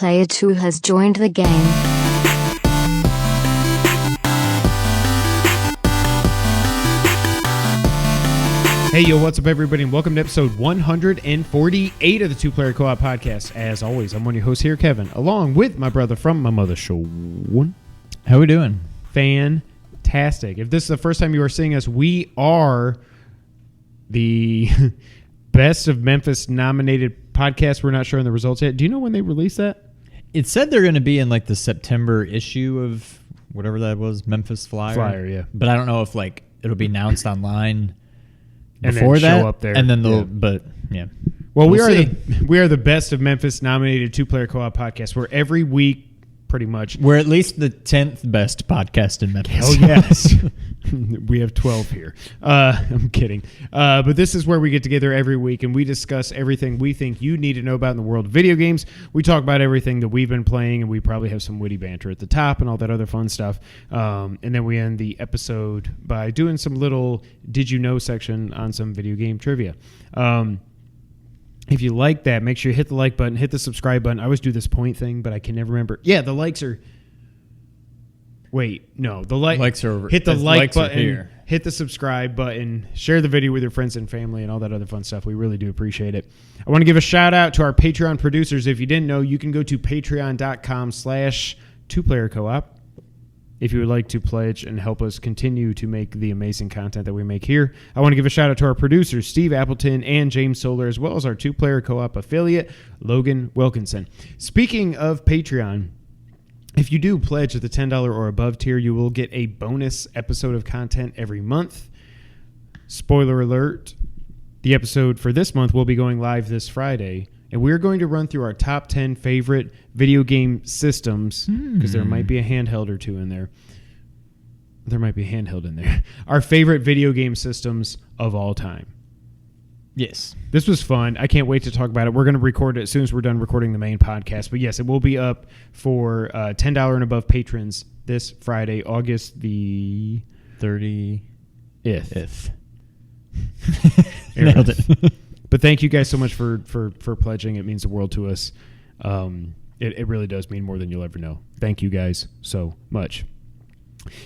Player 2 has joined the game. Hey, yo, what's up, everybody, and welcome to episode 148 of the Two Player Co-op Podcast. As always, I'm one of your hosts here, Kevin, along with my brother from my mother, Sean. How we doing? Fantastic. If this is the first time you are seeing us, we are the Best of Memphis nominated podcast. We're not sure on the results yet. Do you know when they released that? It said they're going to be in like the September issue of whatever that was, Memphis Flyer. Yeah. But I don't know if like it'll be announced online And before then that. show up there. And then they'll, Yeah. but yeah. Well, we We'll are the Best of Memphis nominated Two Player Co-op podcast. Where every week, pretty much, We're at least the 10th best podcast in Memphis. oh yes, we have 12 here. I'm kidding. But this is where we get together every week and we discuss everything we think you need to know about in the world of video games. We talk about everything that we've been playing, and we probably have some witty banter at the top and all that other fun stuff. And then we end the episode by doing some little "Did you know" section on some video game trivia. If you like that, make sure you hit the like button, hit the subscribe button. I always do this point thing, but I can never remember. Yeah, the likes are... Wait, no. The likes are over. Hit the like button, here. hit the subscribe button, share the video with your friends and family, and all that other fun stuff. We really do appreciate it. I want to give a shout out to our Patreon producers. If you didn't know, you can go to patreon.com/twoplayercoop. If you would like to pledge and help us continue to make the amazing content that we make here. I want to give a shout out to our producers, Steve Appleton and James Solar, as well as our Two Player Co-op affiliate, Logan Wilkinson. Speaking of Patreon, if you do pledge at the $10 or above tier, you will get a bonus episode of content every month. Spoiler alert, the episode for this month will be going live this Friday. And we're going to run through our top 10 favorite video game systems, because there might be a handheld or two in there. There might be a handheld in there. Our favorite video game systems of all time. Yes. This was fun. I can't wait to talk about it. We're going to record it as soon as we're done recording the main podcast. But yes, it will be up for $10 and above patrons this Friday, August the 30th. Nailed it. But thank you guys so much for pledging. It means the world to us. It really does mean more than you'll ever know. Thank you guys so much.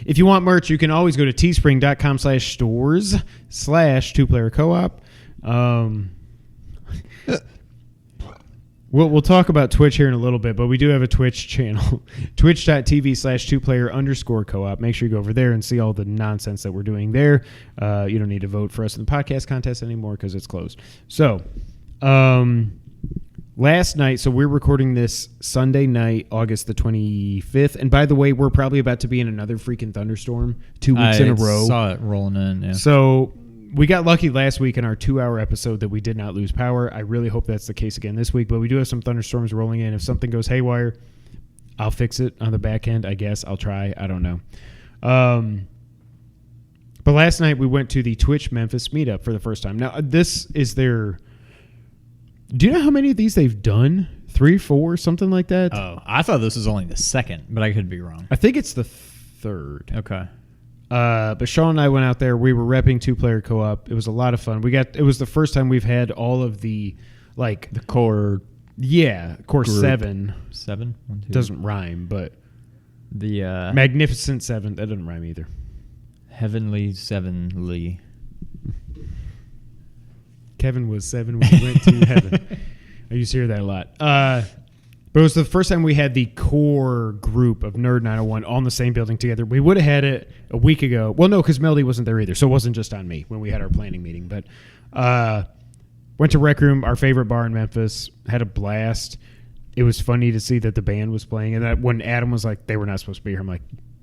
If you want merch, you can always go to teespring.com/stores/twoplayercoop. We'll talk about Twitch here in a little bit, but we do have a Twitch channel, twitch.tv/twoplayer_coop. Make sure you go over there and see all the nonsense that we're doing there. You don't need to vote for us in the podcast contest anymore because it's closed. So, last night, so we're recording this Sunday night, August the 25th. And by the way, we're probably about to be in another freaking thunderstorm 2 weeks in a row. I saw it rolling in, yeah. So we got lucky last week in our 2-hour episode that we did not lose power. I really hope that's the case again this week, but we do have some thunderstorms rolling in. If something goes haywire, I'll fix it on the back end, I guess. I'll try. I don't know. But last night we went to the Twitch Memphis Meetup for the first time. Now, this is their... Do you know how many of these they've done? 3, 4, something like that? Oh, I thought this was only the second, but I could be wrong. I think it's the third. Okay. But Sean and I went out there. We were repping Two Player Co-op. It was a lot of fun. It was the first time we've had all of the, like... The core... Yeah, core group. 7. 7? 1, 2. Doesn't rhyme, but... The... Magnificent 7. That doesn't rhyme either. Heavenly Sevenly. Kevin was 7 when he went to heaven. I used to hear that a lot. But it was the first time we had the core group of Nerd 901 all in the same building together. We would have had it a week ago. Well, no, because Melody wasn't there either, so it wasn't just on me when we had our planning meeting. But went to Rec Room, our favorite bar in Memphis, had a blast. It was funny to see that the band was playing. And that when Adam was like, they were not supposed to be here, I'm like,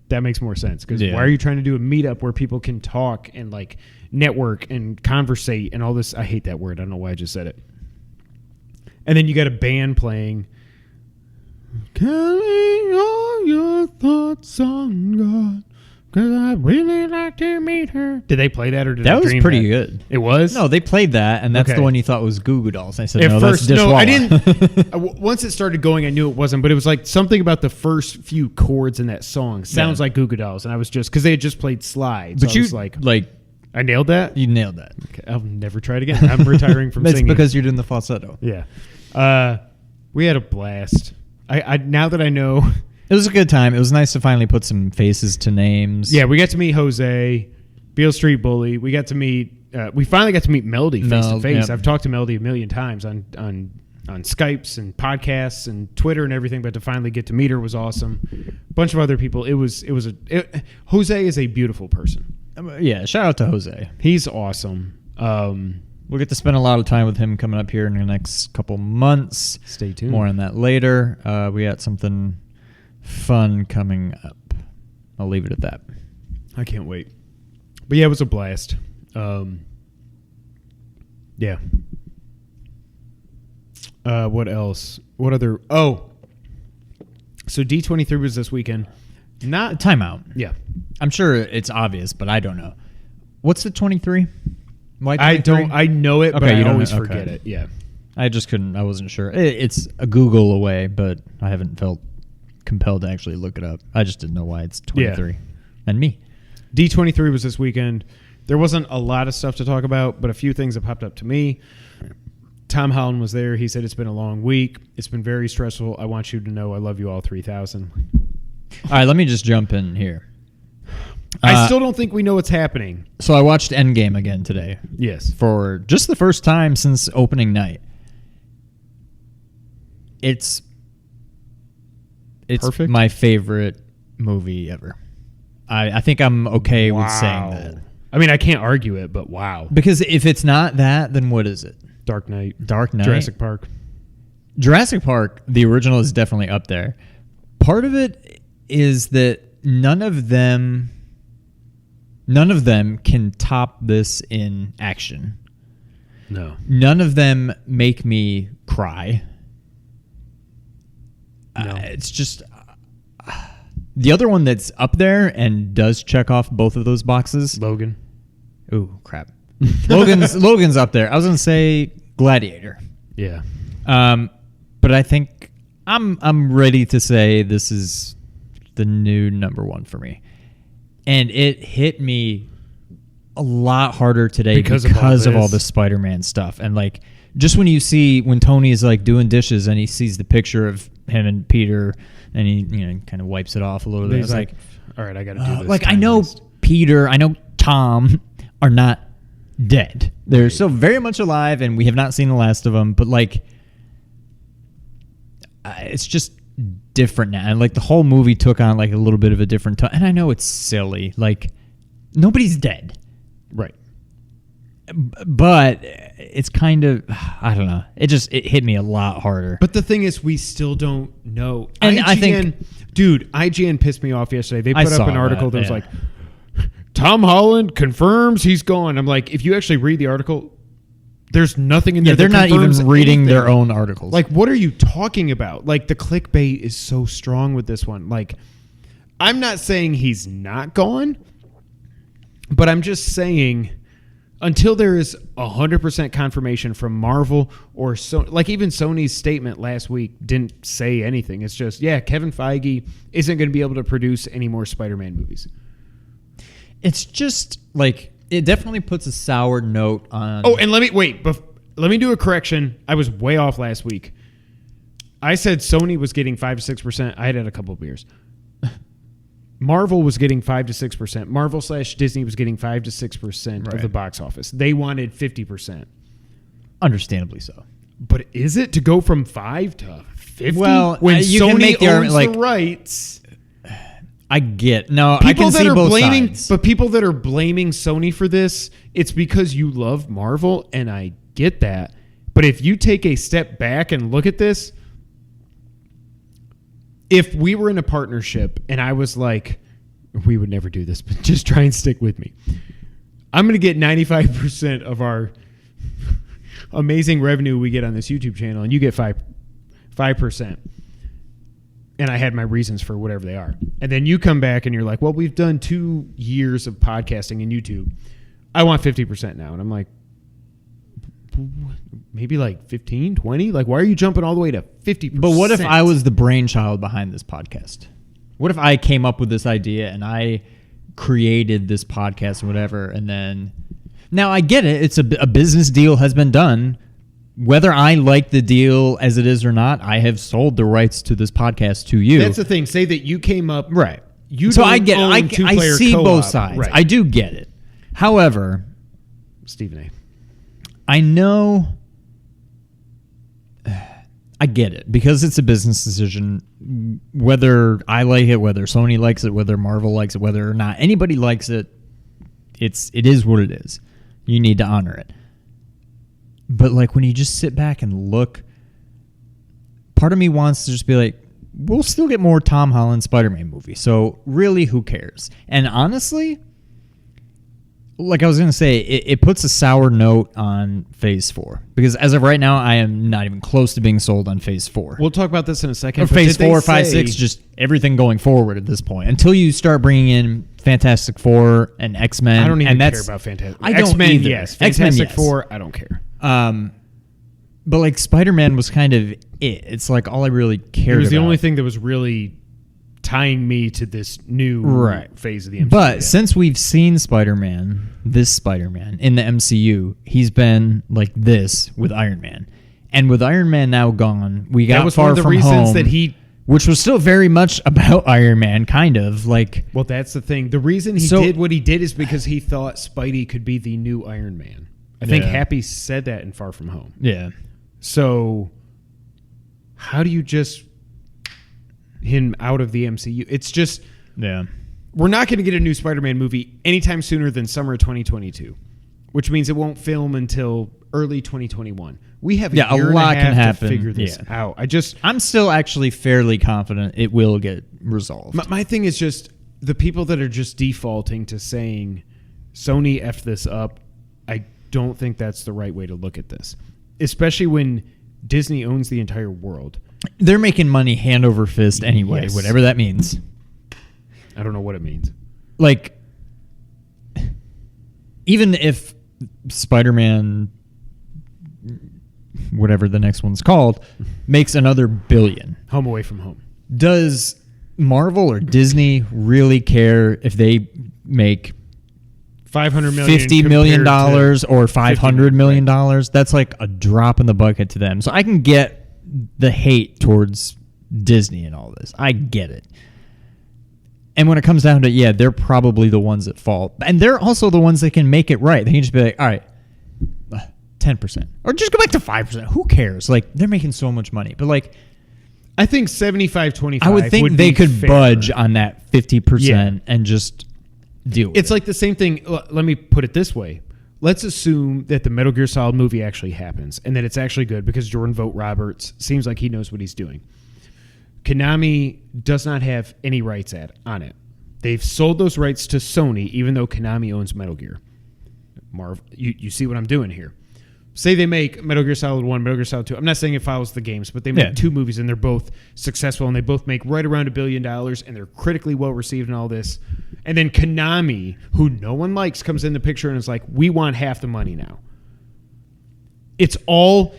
that makes more sense. Because why are you trying to do a meetup where people can talk and like network and conversate and all this? I hate that word. I don't know why I just said it. And then you got a band playing. Telling all your thoughts on God, because I really like to meet her. Did they play that or did I dream that? That was pretty good. It was? No, they played that, and that's Okay. the one you thought was Goo Goo Dolls. I said, At no, first, that's Dishwalla. no, I didn't. Once it started going, I knew it wasn't, but it was like something about the first few chords in that song sounds like Goo Goo Dolls, and I was just, because they had just played Slides. But so you, I was like, like, I nailed that? you nailed that. Okay, I'll never try it again. I'm retiring from That's singing. because you're doing the falsetto. Yeah. We had a blast. I now that I know. It was a good time. It was nice to finally put some faces to names. Yeah, we got to meet Jose, Beale Street Bully. We got to meet. We finally got to meet Melody face to face. I've talked to Melody a million times on Skypes and podcasts and Twitter and everything, but to finally get to meet her was awesome. A bunch of other people. Jose is a beautiful person. Yeah, shout out to Jose. He's awesome. We'll get to spend a lot of time with him coming up here in the next couple months. Stay tuned. More on that later. We got something fun coming up. I'll leave it at that. I can't wait. But yeah, it was a blast. Yeah. What else? What other? Oh, so D23 was this weekend. Not timeout. Yeah, I'm sure it's obvious, but I don't know. What's the 23? Why 23? I don't. I know it, but Okay, you I don't always know. forget Okay. it. Yeah, I just couldn't. I wasn't sure. It's a Google away, but I haven't felt compelled to actually look it up. I just didn't know why it's 23. Yeah. And me. D23 was this weekend. There wasn't a lot of stuff to talk about, but a few things that popped up to me. Tom Holland was there. He said it's been a long week. It's been very stressful. I want you to know I love you all 3,000. All right, let me just jump in here. I still don't think we know what's happening. So I watched Endgame again today. Yes. For just the first time since opening night. It's Perfect? my favorite movie ever. I think I'm okay with saying that. I mean, I can't argue it, but wow. Because if it's not that, then what is it? Dark Knight. Dark Knight. Jurassic Park. Jurassic Park, the original, is definitely up there. Part of it is that none of them can top this in action. No. None of them make me cry. No. It's just the other one that's up there and does check off both of those boxes. Logan. Ooh, crap. Logan's up there. I was gonna say Gladiator. Yeah. But I think I'm ready to say this is the new number one for me. And it hit me a lot harder today because of all the Spider-Man stuff. And like just when Tony is like doing dishes and he sees the picture of him and Peter and he kind of wipes it off a little bit. He's like, all right, I got to do this. Like I know Peter, I know Tom are not dead. They're still very much alive, and we have not seen the last of them. But like, it's just different now, and like the whole movie took on like a little bit of a different tone. And I know it's silly, like nobody's dead, right? But it's kind of, I don't know. It hit me a lot harder. But the thing is, we still don't know. And IGN, I think, dude, IGN pissed me off yesterday. They put up an article that was yeah. like, Tom Holland confirms he's gone. I'm like, if you actually read the article, there's nothing in there. Yeah, they're that not even reading anything. their own articles. Like, what are you talking about? Like, the clickbait is so strong with this one. Like, I'm not saying he's not gone, but I'm just saying until there is 100% confirmation from Marvel or like even Sony's statement last week didn't say anything. It's just, yeah, Kevin Feige isn't going to be able to produce any more Spider-Man movies. It's just like it definitely puts a sour note on. Oh, and let me do a correction. I was way off last week. I said Sony was getting 5 to 6%. I had a couple of beers. Marvel was getting 5 to 6%. Marvel/Disney was getting 5 to 6% of the box office. They wanted 50%. Understandably so. But is it to go from 5 to 50? Well, when you Sony can make the owns argument, the rights. I get I can see both sides. But people that are blaming Sony for this, it's because you love Marvel, and I get that. But if you take a step back and look at this, if we were in a partnership and I was like, we would never do this, but just try and stick with me. I'm going to get 95% of our amazing revenue we get on this YouTube channel, and you get 5%. And I had my reasons for whatever they are. And then you come back and you're like, well, we've done 2 years of podcasting and YouTube. I want 50% now. And I'm like, maybe like 15, 20? Like, why are you jumping all the way to 50%? But what if I was the brainchild behind this podcast? What if I came up with this idea and I created this podcast or whatever, and then... Now, I get it. It's a business deal has been done, whether I like the deal as it is or not, I have sold the rights to this podcast to you. That's the thing. Say that you came up. Right. So I get I see co-op. both sides. Right. I do get it. However, Stephen A. I know I get it because it's a business decision. Whether I like it, whether Sony likes it, whether Marvel likes it, whether or not anybody likes it, it is what it is. You need to honor it. But like when you just sit back and look, part of me wants to just be like, we'll still get more Tom Holland Spider-Man movie. So really, who cares? And honestly, like I was going to say, it puts a sour note on Phase 4. Because as of right now, I am not even close to being sold on Phase 4. We'll talk about this in a second. Or Phase 4, 5, 6, just everything going forward at this point. Until you start bringing in Fantastic Four and X-Men. I don't even and care about Fantastic Four. I don't X-Men, either. yes. X-Men, Fantastic yes. Four, I don't care. But like Spider-Man was kind of it. It's like all I really cared about. It was the only thing that was really tying me to this new phase of the MCU. But since we've seen this Spider-Man in the MCU, he's been like this with Iron Man. And with Iron Man now gone, we got that was Far one of the From reasons Home, that he... which was still very much about Iron Man, kind of. Like, well, that's the thing. The reason he did what he did is because he thought Spidey could be the new Iron Man. I think Happy said that in Far From Home. Yeah. So how do you just him out of the MCU? It's just... Yeah. We're not going to get a new Spider-Man movie anytime sooner than summer 2022, which means it won't film until early 2021. We have a year and a half to figure this out. I'm still actually fairly confident it will get resolved. My thing is just the people that are just defaulting to saying Sony effed this up. I don't think that's the right way to look at this, especially when Disney owns the entire world. They're making money hand over fist anyway, whatever that means. I don't know what it means. Like, even if Spider-Man, whatever the next one's called, makes another $1 billion. Home Away From Home. Does Marvel or Disney really care if they make $500 million, $50 million or $500 million? Right. That's like a drop in the bucket to them. So I can get the hate towards Disney and all this. I get it. And when it comes down to it, they're probably the ones at fault. And they're also the ones that can make it right. They can just be like, all right, 10%. Or just go back to 5%. Who cares? Like, they're making so much money. But, like, I think 75-25 I would think they could fair. budge on that 50% and just deal with it. It's like the same thing. Let me put it this way. Let's assume that the Metal Gear Solid movie actually happens and that it's actually good because Jordan Vogt Roberts seems like he knows what he's doing. Konami does not have any rights on it. They've sold those rights to Sony, even though Konami owns Metal Gear. Marv, you see what I'm doing here. Say they make Metal Gear Solid 1, Metal Gear Solid 2. I'm not saying it follows the games, but they make two movies and they're both successful and they both make right around $1 billion and they're critically well received and all this. And then Konami, who no one likes, comes in the picture and is like, we want half the money now. It's all...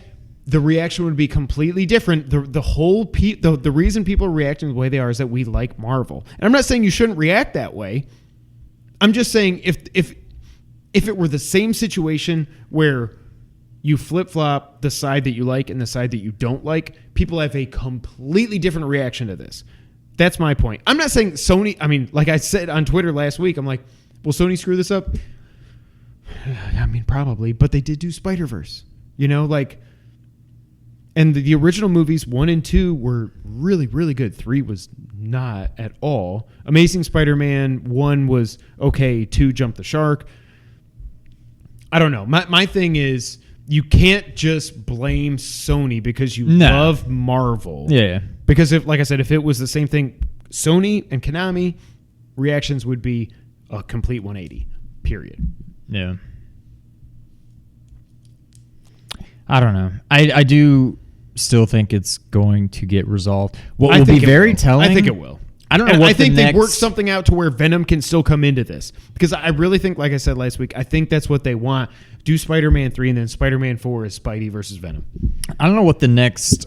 The reaction would be completely different. The reason people are reacting the way they are is that we like Marvel. And I'm not saying you shouldn't react that way. I'm just saying if it were the same situation where you flip-flop the side that you like and the side that you don't like, people have a completely different reaction to this. That's my point. I'm not saying Sony... I mean, like I said on Twitter last week, I'm like, will Sony screw this up? I mean, probably. But they did do Spider-Verse. You know, like... And the original movies, 1 and 2, were really, really good. 3 was not at all. Amazing Spider-Man, 1 was okay. 2 jumped the shark. I don't know. My thing is, you can't just blame Sony because you love Marvel. Yeah. Because, like I said, if it was the same thing, Sony and Konami, reactions would be a complete 180, period. Yeah. I don't know. I do... still think it's going to get resolved. What will be very telling... I think it will. I don't know what I think they worked something out to where Venom can still come into this. Because I really think, like I said last week, I think that's what they want. Do Spider-Man 3 and then Spider-Man 4 is Spidey versus Venom. I don't know what the next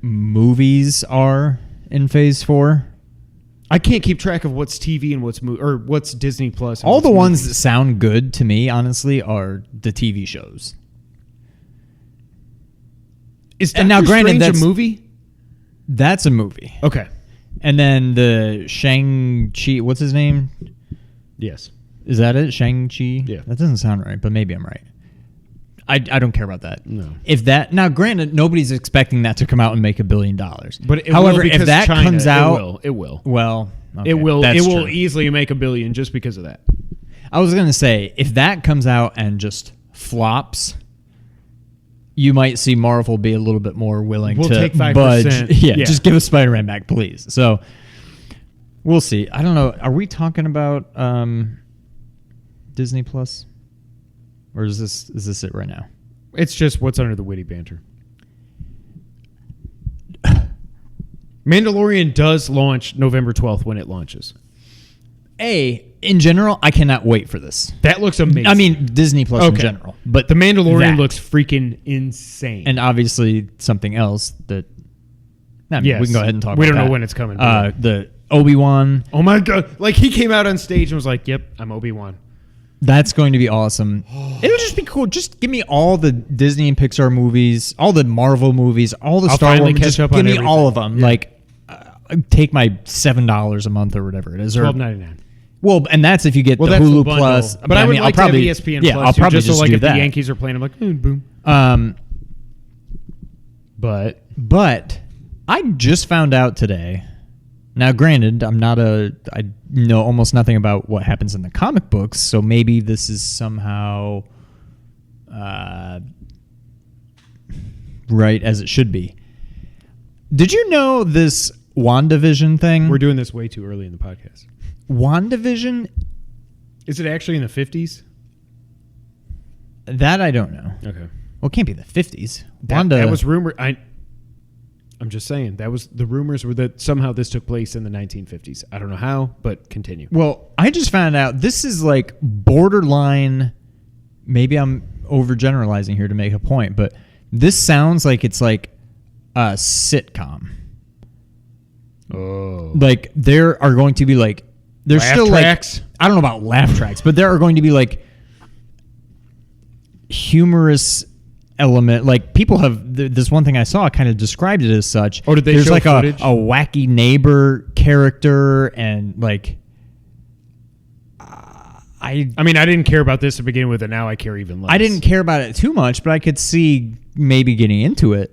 movies are in Phase 4. I can't keep track of what's TV and what's Disney Plus. All the ones that sound good to me, honestly, are the TV shows. Is And now, Doctor granted, Strange that's a movie? That's a movie. Okay. And then the Shang-Chi, what's his name? Yes. Is that it? Shang-Chi? Yeah. That doesn't sound right, but maybe I'm right. I don't care about that. No. If that now, granted, nobody's expecting that to come out and make $1 billion. But it however, will if because that China, comes out, it will. Well, okay, It will. that's It will true. easily make $1 billion just because of that. I was gonna say if that comes out and just flops, you might see Marvel be a little bit more willing We'll to take 5%. budge. Yeah, Yeah. just give us Spider-Man back, please. So we'll see. I don't know. Are we talking about Disney Plus, or is this it right now? It's just what's under the witty banter. Mandalorian does launch November 12th when it launches. In general, I cannot wait for this. That looks amazing. I mean, Disney Plus in Okay. general, but The Mandalorian that. looks freaking insane. and obviously something else that. I mean, Yes. we can go ahead and talk. We about don't know that. when it's coming, The Obi-Wan. oh my God. Like he came out on stage and was like, yep, I'm Obi-Wan. That's going to be awesome. It'll just be cool. Just give me all the Disney and Pixar movies, all the Marvel movies, all the I'll Star finally Wars. catch Just up give on me everything. all of them. Yeah. Like, take my $7 a month or whatever it is. Or, $12.99. well, and that's if you get the That's Hulu bundle. Plus. But I would mean, like I'll probably, to have ESPN yeah, Plus I'll too, probably just so like do if that. the Yankees are playing, I'm like, boom. But I just found out today. Now, granted, I know almost nothing about what happens in the comic books, so maybe this is somehow right as it should be. Did you know this WandaVision thing? We're doing this way too early in the podcast. WandaVision? Is it actually in the 50s? That I don't know. Okay. Well, it can't be the 50s. That was rumored. I'm just saying that was the rumors were that somehow this took place in the 1950s. I don't know how, but continue. Well, I just found out this is like borderline. Maybe I'm overgeneralizing here to make a point, but this sounds like it's like a sitcom. Oh, Like there are going to be like there's Laugh still tracks? like I don't know about laugh tracks, but there are going to be like humorous element. Like people have this one thing I saw kind of described it as such. Oh, did they There's show like footage? a wacky neighbor character and like I mean, I didn't care about this to begin with, and now I care even less. I didn't care about it too much, but I could see maybe getting into it.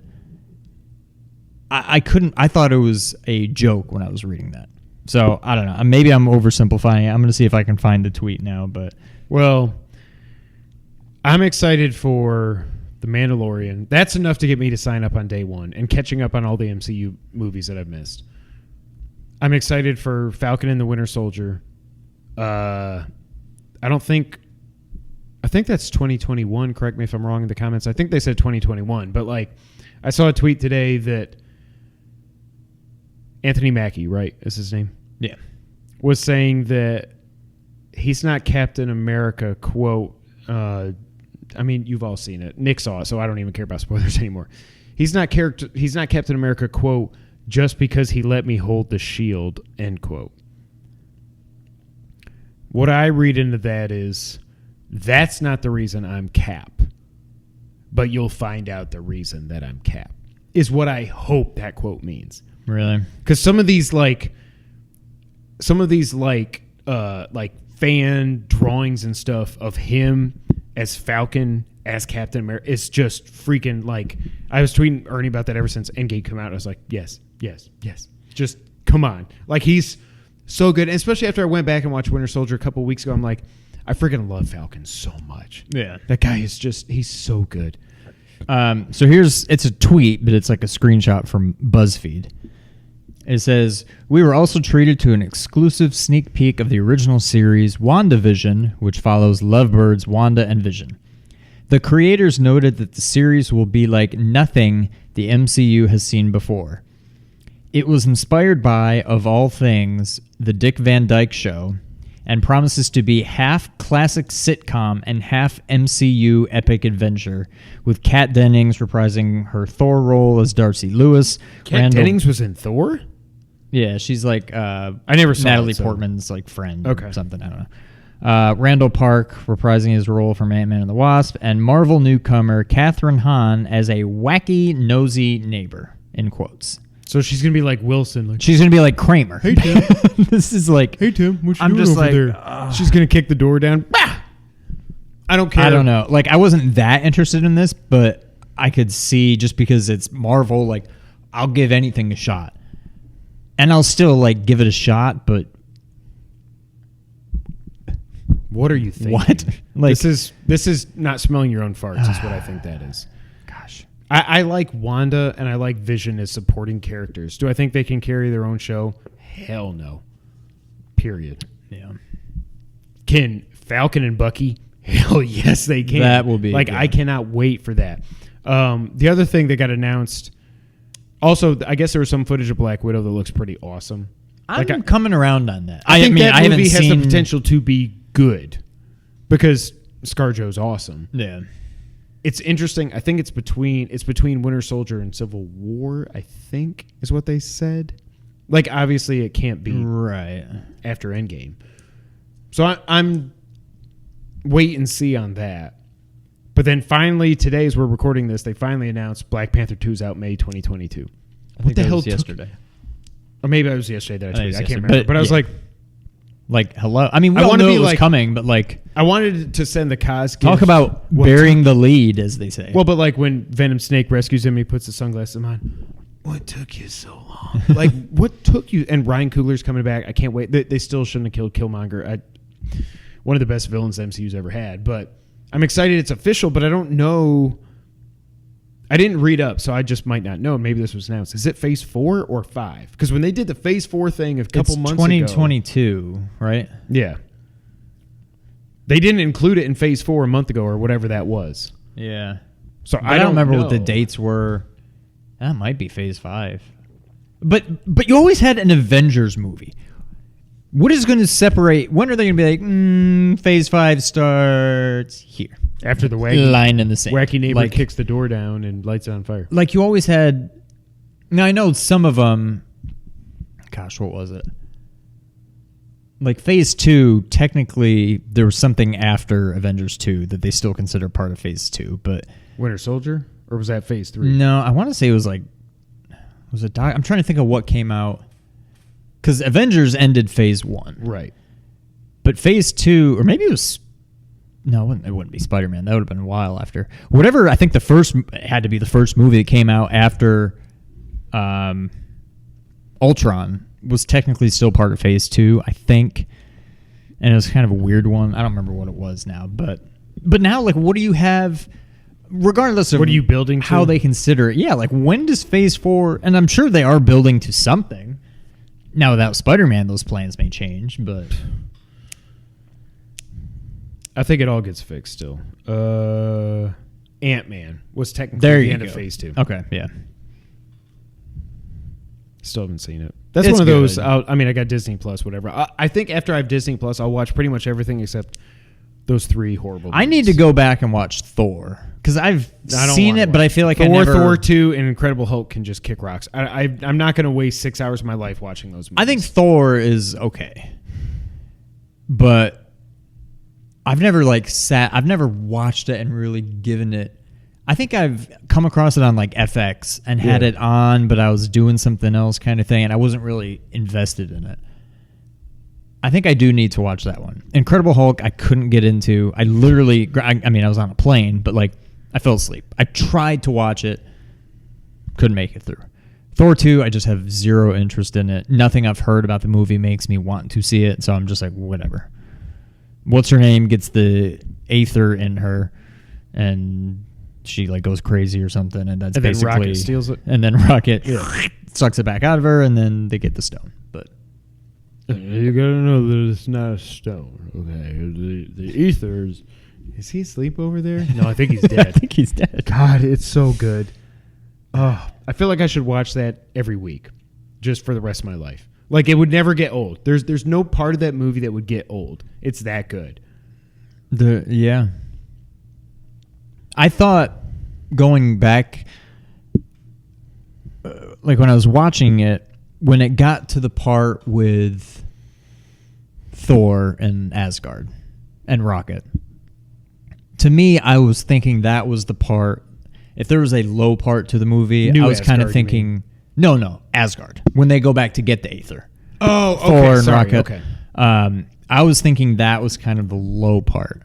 I couldn't. I thought it was a joke when I was reading that. So I don't know. Maybe I'm oversimplifying it. I'm going to see if I can find the tweet now. But Well, I'm excited for The Mandalorian. That's enough to get me to sign up on day one and catching up on all the MCU movies that I've missed. I'm excited for Falcon and the Winter Soldier. I think that's 2021. Correct me if I'm wrong in the comments. I think they said 2021. But like, I saw a tweet today that Anthony Mackie, right, is his name? yeah, Was saying that he's not Captain America, quote, I mean, you've all seen it. Nick saw it, so I don't even care about spoilers anymore. He's not Captain America, quote, just because he let me hold the shield, end quote. What I read into that is that's not the reason I'm Cap, but you'll find out the reason that I'm Cap, is what I hope that quote means. really. Because some of these fan drawings and stuff of him as Falcon, as Captain America, is just freaking like. I was tweeting Ernie about that ever since Endgame came out. I was like, yes. Just come on. Like, he's so good. And especially after I went back and watched Winter Soldier a couple weeks ago, I'm like, I freaking love Falcon so much. Yeah. That guy is he's so good. So it's a tweet, but it's like a screenshot from BuzzFeed. It says, we were also treated to an exclusive sneak peek of the original series, WandaVision, which follows Lovebirds, Wanda, and Vision. The creators noted that the series will be like nothing the MCU has seen before. It was inspired by, of all things, The Dick Van Dyke Show, and promises to be half classic sitcom and half MCU epic adventure, with Kat Dennings reprising her Thor role as Darcy Lewis. Kat Dennings was in Thor? Yeah, she's like I never saw Natalie it, so. Portman's like friend Okay. or something. I don't Randall Park reprising his role from Ant-Man and the Wasp, and Marvel newcomer Kathryn Hahn as a wacky, nosy neighbor, in quotes. So she's going to be like Wilson. Like, she's going to be like Kramer. Hey, Tim. This is like... Hey, Tim, what you I'm doing just over like, there? She's going to kick the door down. Bah! I don't care. I don't know. Like, I wasn't that interested in this, but I could see, just because it's Marvel, like, I'll give anything a shot. And I'll still, like, give it a shot, but... What are you thinking? What? Like, this is not smelling your own farts is what I think that is. Gosh. I like Wanda and I like Vision as supporting characters. Do I think they can carry their own show? Hell no. Period. Yeah. Can Falcon and Bucky? Hell yes, they can. That will be like good. I cannot wait for that. The other thing that got announced, also, I guess there was some footage of Black Widow that looks pretty awesome. I'm coming around on that. I think mean, that I haven't movie has seen... the potential to be good because ScarJo's awesome. Yeah. It's interesting. I think it's between Winter Soldier and Civil War, I think, is what they said. Like, obviously, it can't be right after Endgame. So I'm wait and see on that. But then finally, today, as we're recording this, they finally announced Black Panther 2 is out May 2022. What the hell? Yesterday. Or maybe it was yesterday that I tweeted. I can't yesterday. remember. But I was like, hello. I mean, we I all wanna knew be it was like- coming, but like, I wanted to send the Cos talk gift. about What burying the lead, as they say. Well, but like when Venom Snake rescues him, he puts the sunglasses on. What took you so long? Like, what took you? And Ryan Coogler's coming back. I can't wait. They still shouldn't have killed Killmonger. One of the best villains the MCU's ever had. But I'm excited it's official, but I don't know. I didn't read up, so I just might not know. Maybe this was announced. Is it Phase 4 or 5? Because when they did the Phase 4 thing a couple months ago. 2022, right? Yeah. They didn't include it in Phase 4 a month ago or whatever that was. Yeah. So I don't remember know. what the dates were. That might be Phase 5. But you always had an Avengers movie. What is going to separate? When are they going to be like, Phase 5 starts here? After the wacky, Line in the sand. wacky neighbor Like- kicks the door down and lights it on fire. Like you always had. Now I know some of them. Gosh, what was it? Like Phase 2, technically there was something after Avengers 2 that they still consider part of Phase 2, but Winter Soldier? Or was that Phase 3? no, I want to say it was like, I'm trying to think of what came out, because Avengers ended Phase 1, Right. but Phase 2, or maybe it was. No, it wouldn't be Spider-Man. That would have been a while after. Whatever, I think it had to be the first movie that came out after Ultron was technically still part of Phase 2, I think. And it was kind of a weird one. I don't remember what it was now. But now, like, what do you have, regardless of What are you building to? how they consider it? Yeah, like, when does Phase 4, and I'm sure they are building to something. Now, without Spider-Man, those plans may change, but... I think it all gets fixed still. Ant-Man was technically There the you end go. of Phase 2. Okay, yeah. Still haven't seen it. That's It's one of those. good. I got Disney Plus, whatever. I think after I have Disney Plus, I'll watch pretty much everything except those 3 horrible I need to go back and watch Thor, because I've I don't seen wanna it, but watch I feel like Thor 2, and Incredible Hulk can just kick rocks. I'm not going to waste 6 hours of my life watching those movies. I think Thor is okay, but I've never I've never watched it and really given it. I think I've come across it on like FX and had Yeah. it on, but I was doing something else kind of thing, and I wasn't really invested in it. I think I do need to watch that one. Incredible Hulk, I couldn't get into. I literally, I mean, I was on a plane, but like, I fell asleep. I tried to watch it, couldn't make it through. Thor 2, I just have zero interest in it. Nothing I've heard about the movie makes me want to see it, so I'm just like, whatever. What's her name gets the aether in her, and she like goes crazy or something, and that's And then basically Rocket steals it. and then Rocket sucks it back out of her, and then they get the stone. But You gotta know that it's not a stone, okay? The ethers. Is he asleep over there? No, I think he's I dead. think he's dead. God, it's so good. Oh, I feel like I should watch that every week, just for the rest of my life. Like, it would never get old. There's no part of that movie that would get old. It's that good. Yeah. I thought going back, like when I was watching it, when it got to the part with Thor and Asgard, and Rocket. To me, I was thinking that was the part. If there was a low part to the movie, New I was kind of Asgard, you thinking, no, Asgard. When they go back to get the Aether. Oh, okay. Thor and Sorry, Rocket. okay. I was thinking that was kind of the low part.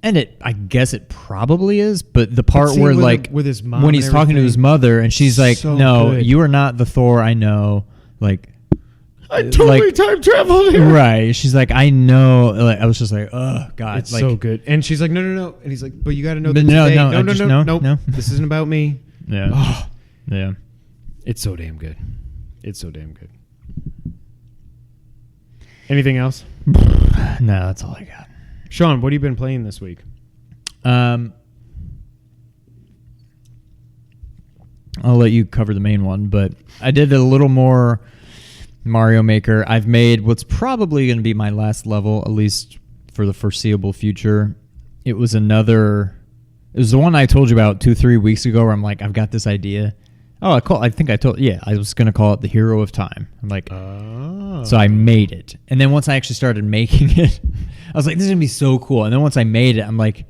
And I guess it probably is, but the part where with his mom when he's and talking to his everything, mother and she's like, so no, good. you are not the Thor I know. Like, I totally time traveled here. right. She's like, I know. Like, I was just like, oh God. It's like, so good. And she's like, no. And he's like, but you got to know But that no, today. no, I just- no, no. This isn't about me. Yeah. Oh, Yeah. it's so damn good. It's so damn good. Anything else? No, that's all I got. Sean, what have you been playing this week? I'll let you cover the main one, but I did a little more Mario Maker. I've made what's probably going to be my last level, at least for the foreseeable future. It was the one I told you about 2-3 weeks ago where I'm like, I've got this idea. I was going to call it the Hero of Time. I'm like, so I made it. And then once I actually started making it, I was like, this is going to be so cool. And then once I made it, I'm like,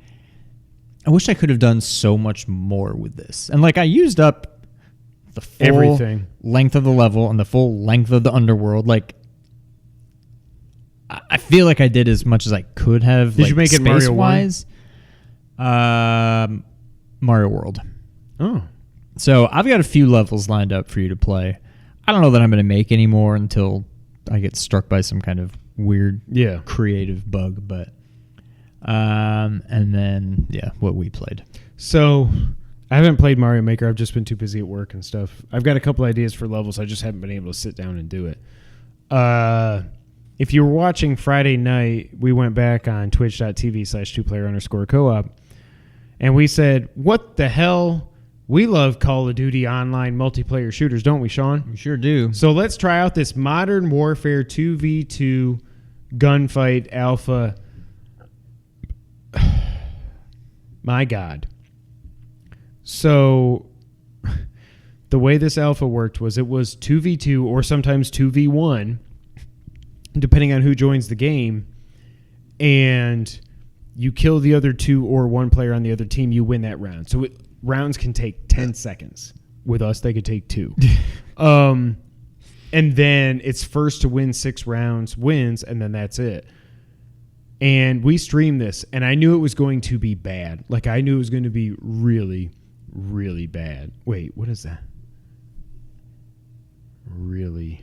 I wish I could have done so much more with this. And like I used up the full Everything. length of the level and the full length of the underworld. Like I feel like I did as much as I could have. Did you make it Mario 1? Mario World. Oh. So I've got a few levels lined up for you to play. I don't know that I'm going to make any more until I get struck by some kind of weird creative bug, but and then what we played. So I haven't played Mario Maker. I've just been too busy at work and stuff. I've got a couple ideas for levels. I just haven't been able to sit down and do it. If you were watching Friday night, we went back on twitch.tv/2player_co-op and we said, what the hell? We love Call of Duty online multiplayer shooters, don't we, Sean? We sure do. So let's try out this Modern Warfare 2v2 gunfight alpha. My God. So the way this alpha worked was it was 2v2 or sometimes 2v1, depending on who joins the game. And you kill the other two or one player on the other team, you win that round. So rounds can take 10 seconds. With us, they could take 2. And then it's first to win 6 rounds wins, and then that's it. And we streamed this, and I knew it was going to be bad. Like, I knew it was going to be really, really bad. Wait, what is that? Really?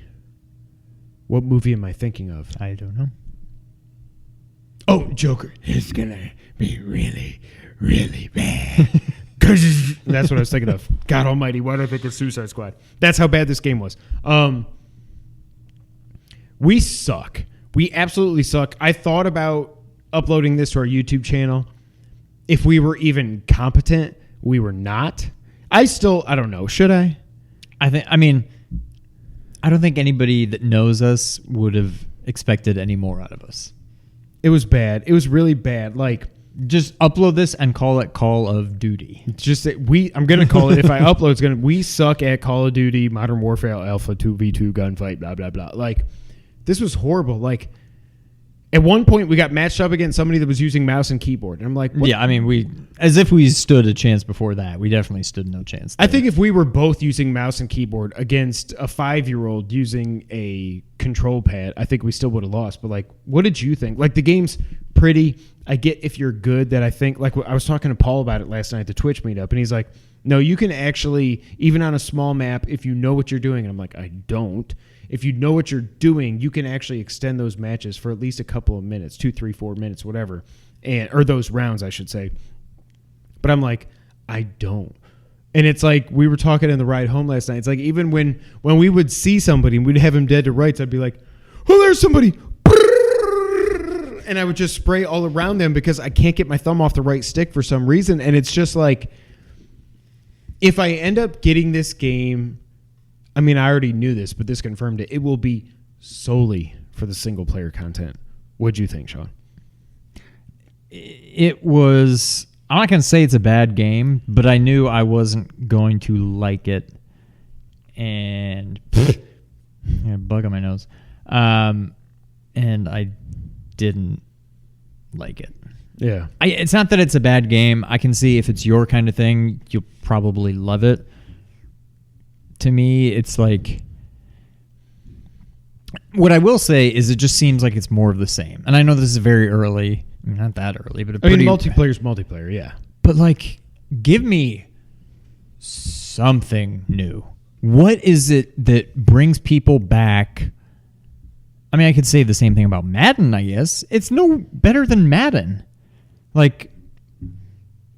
What movie am I thinking of? I don't know. Oh, Joker. It's going to be really, really bad. Because that's what I was thinking of. God almighty, why did I think of Suicide Squad? That's how bad this game was. We suck. We absolutely suck. I thought about uploading this to our YouTube channel. If we were even competent, we were not. I don't know. Should I? I don't think anybody that knows us would have expected any more out of us. It was bad. It was really bad. Like, just upload this and call it Call of Duty. Just that I'm going to call it, if I upload, we suck at Call of Duty, Modern Warfare Alpha 2v2 gunfight, blah, blah, blah. Like, this was horrible. Like, at one point, we got matched up against somebody that was using mouse and keyboard. And I'm like, what? Yeah, as if we stood a chance before that. We definitely stood no chance there. I think if we were both using mouse and keyboard against a 5-year-old using a control pad, I think we still would have lost. But, like, what did you think? Like, the game's pretty. I get if you're good that I think, like, I was talking to Paul about it last night at the Twitch meetup, and he's like, no, you can actually, even on a small map, if you know what you're doing, and I'm like, I don't. If you know what you're doing, you can actually extend those matches for at least a couple of minutes, 2, 3, 4 minutes, whatever, or those rounds, I should say. But I'm like, I don't. And it's like, we were talking in the ride home last night. It's like, even when we would see somebody and we'd have him dead to rights, I'd be like, oh, there's somebody. And I would just spray all around them because I can't get my thumb off the right stick for some reason. And it's just like, if I end up getting this game, I already knew this, but this confirmed it. It will be solely for the single player content. What'd you think, Sean? It was, I'm not going to say it's a bad game, but I knew I wasn't going to like it. And bug on my nose. And I didn't like it. Yeah. It's not that it's a bad game. I can see if it's your kind of thing, you'll probably love it. To me, it's like... What I will say is it just seems like it's more of the same. And I know this is very early. Not that early, but multiplayer's multiplayer, yeah. But, like, give me something new. What is it that brings people back? I mean, I could say the same thing about Madden, I guess. It's no better than Madden. Like,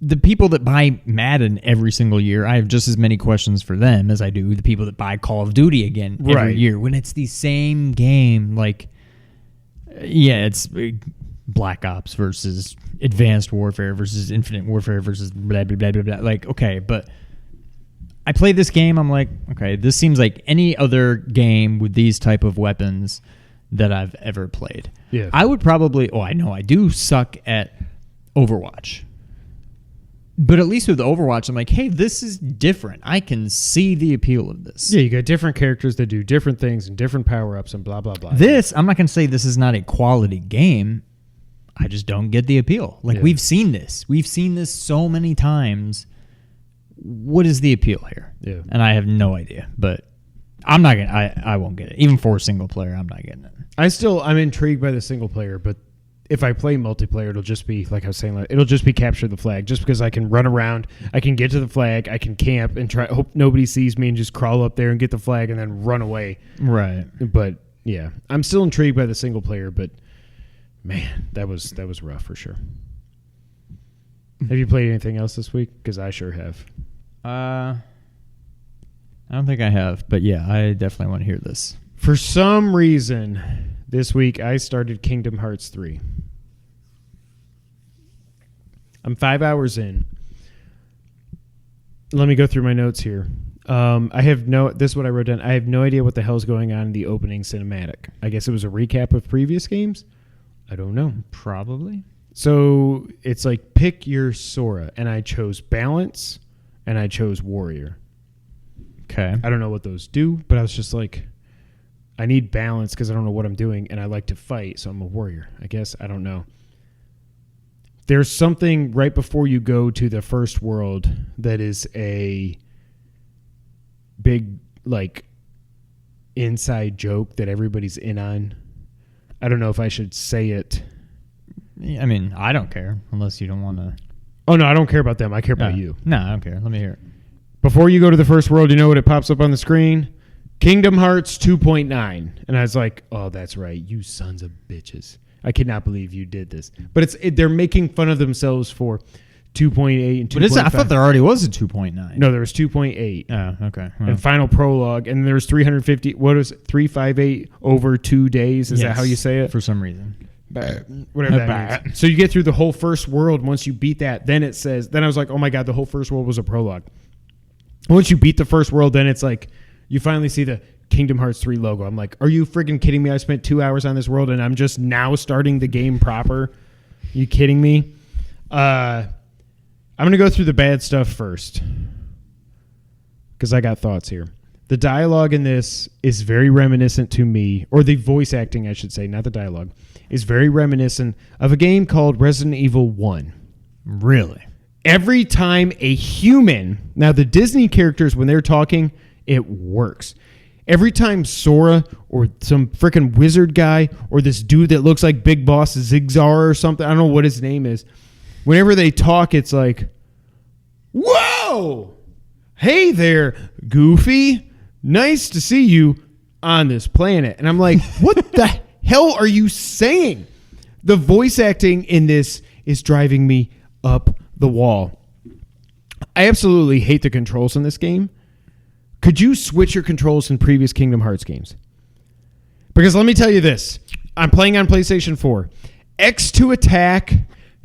the people that buy Madden every single year, I have just as many questions for them as I do the people that buy Call of Duty again every year. When it's the same game, like, yeah, it's Black Ops versus Advanced Warfare versus Infinite Warfare versus blah, blah, blah, blah, blah. Like, okay, but I played this game, I'm like, okay, this seems like any other game with these type of weapons that I've ever played. Yeah. I would probably, I know I do suck at Overwatch. But at least with Overwatch, I'm like, hey, this is different. I can see the appeal of this. Yeah, you got different characters that do different things and different power-ups and blah, blah, blah. This, I'm not going to say this is not a quality game. I just don't get the appeal. Like, we've seen this. We've seen this so many times. What is the appeal here? Yeah. And I have no idea. But I'm not going to, I won't get it. Even for a single player, I'm not getting it. I'm intrigued by the single player, but if I play multiplayer, it'll just be, like I was saying, it'll just be capture the flag. Just because I can run around, I can get to the flag, I can camp and hope nobody sees me and just crawl up there and get the flag and then run away. Right. But, yeah, I'm still intrigued by the single player, but, man, that was rough for sure. Have you played anything else this week? Because I sure have. I don't think I have, but yeah, I definitely want to hear this. For some reason, this week I started Kingdom Hearts 3. I'm 5 hours in. Let me go through my notes here. This is what I wrote down. I have no idea what the hell's going on in the opening cinematic. I guess it was a recap of previous games? I don't know. Probably. So it's like pick your Sora, and I chose Balance, and I chose Warrior. Okay. I don't know what those do, but I was just like, I need balance because I don't know what I'm doing, and I like to fight, so I'm a warrior. I guess. I don't know. There's something right before you go to the first world that is a big, like, inside joke that everybody's in on. I don't know if I should say it. I mean, I don't care unless you don't want to. Oh, no, I don't care about them. I care about you. No, I don't care. Let me hear it. Before you go to the first world, you know what it pops up on the screen? Kingdom Hearts 2.9. And I was like, oh, that's right. You sons of bitches. I cannot believe you did this. But they're making fun of themselves for 2.8 and 2.5. But I thought there already was a 2.9. No, there was 2.8. Oh, okay. And final prologue. And there was 350. What was it? 358 over 2 days. Is that how you say it? For some reason. Whatever that means. So you get through the whole first world. Once you beat that, then it says, then I was like, oh my God, the whole first world was a prologue. Once you beat the first world, then it's like, you finally see the Kingdom Hearts 3 logo. I'm like, are you friggin' kidding me? I spent 2 hours on this world and I'm just now starting the game proper. You kidding me? I'm going to go through the bad stuff first because I got thoughts here. The dialogue in this is very reminiscent to me, or the voice acting, I should say, not the dialogue, is very reminiscent of a game called Resident Evil 1. Really? Every time a human, now the Disney characters, when they're talking, it works. Every time Sora or some freaking wizard guy or this dude that looks like Big Boss Zigzar or something, I don't know what his name is, whenever they talk, it's like, whoa, hey there, Goofy, nice to see you on this planet. And I'm like, what the hell are you saying? The voice acting in this is driving me up the wall. I absolutely hate the controls in this game. Could you switch your controls in previous Kingdom Hearts games? Because let me tell you this. I'm playing on PlayStation 4. X to attack,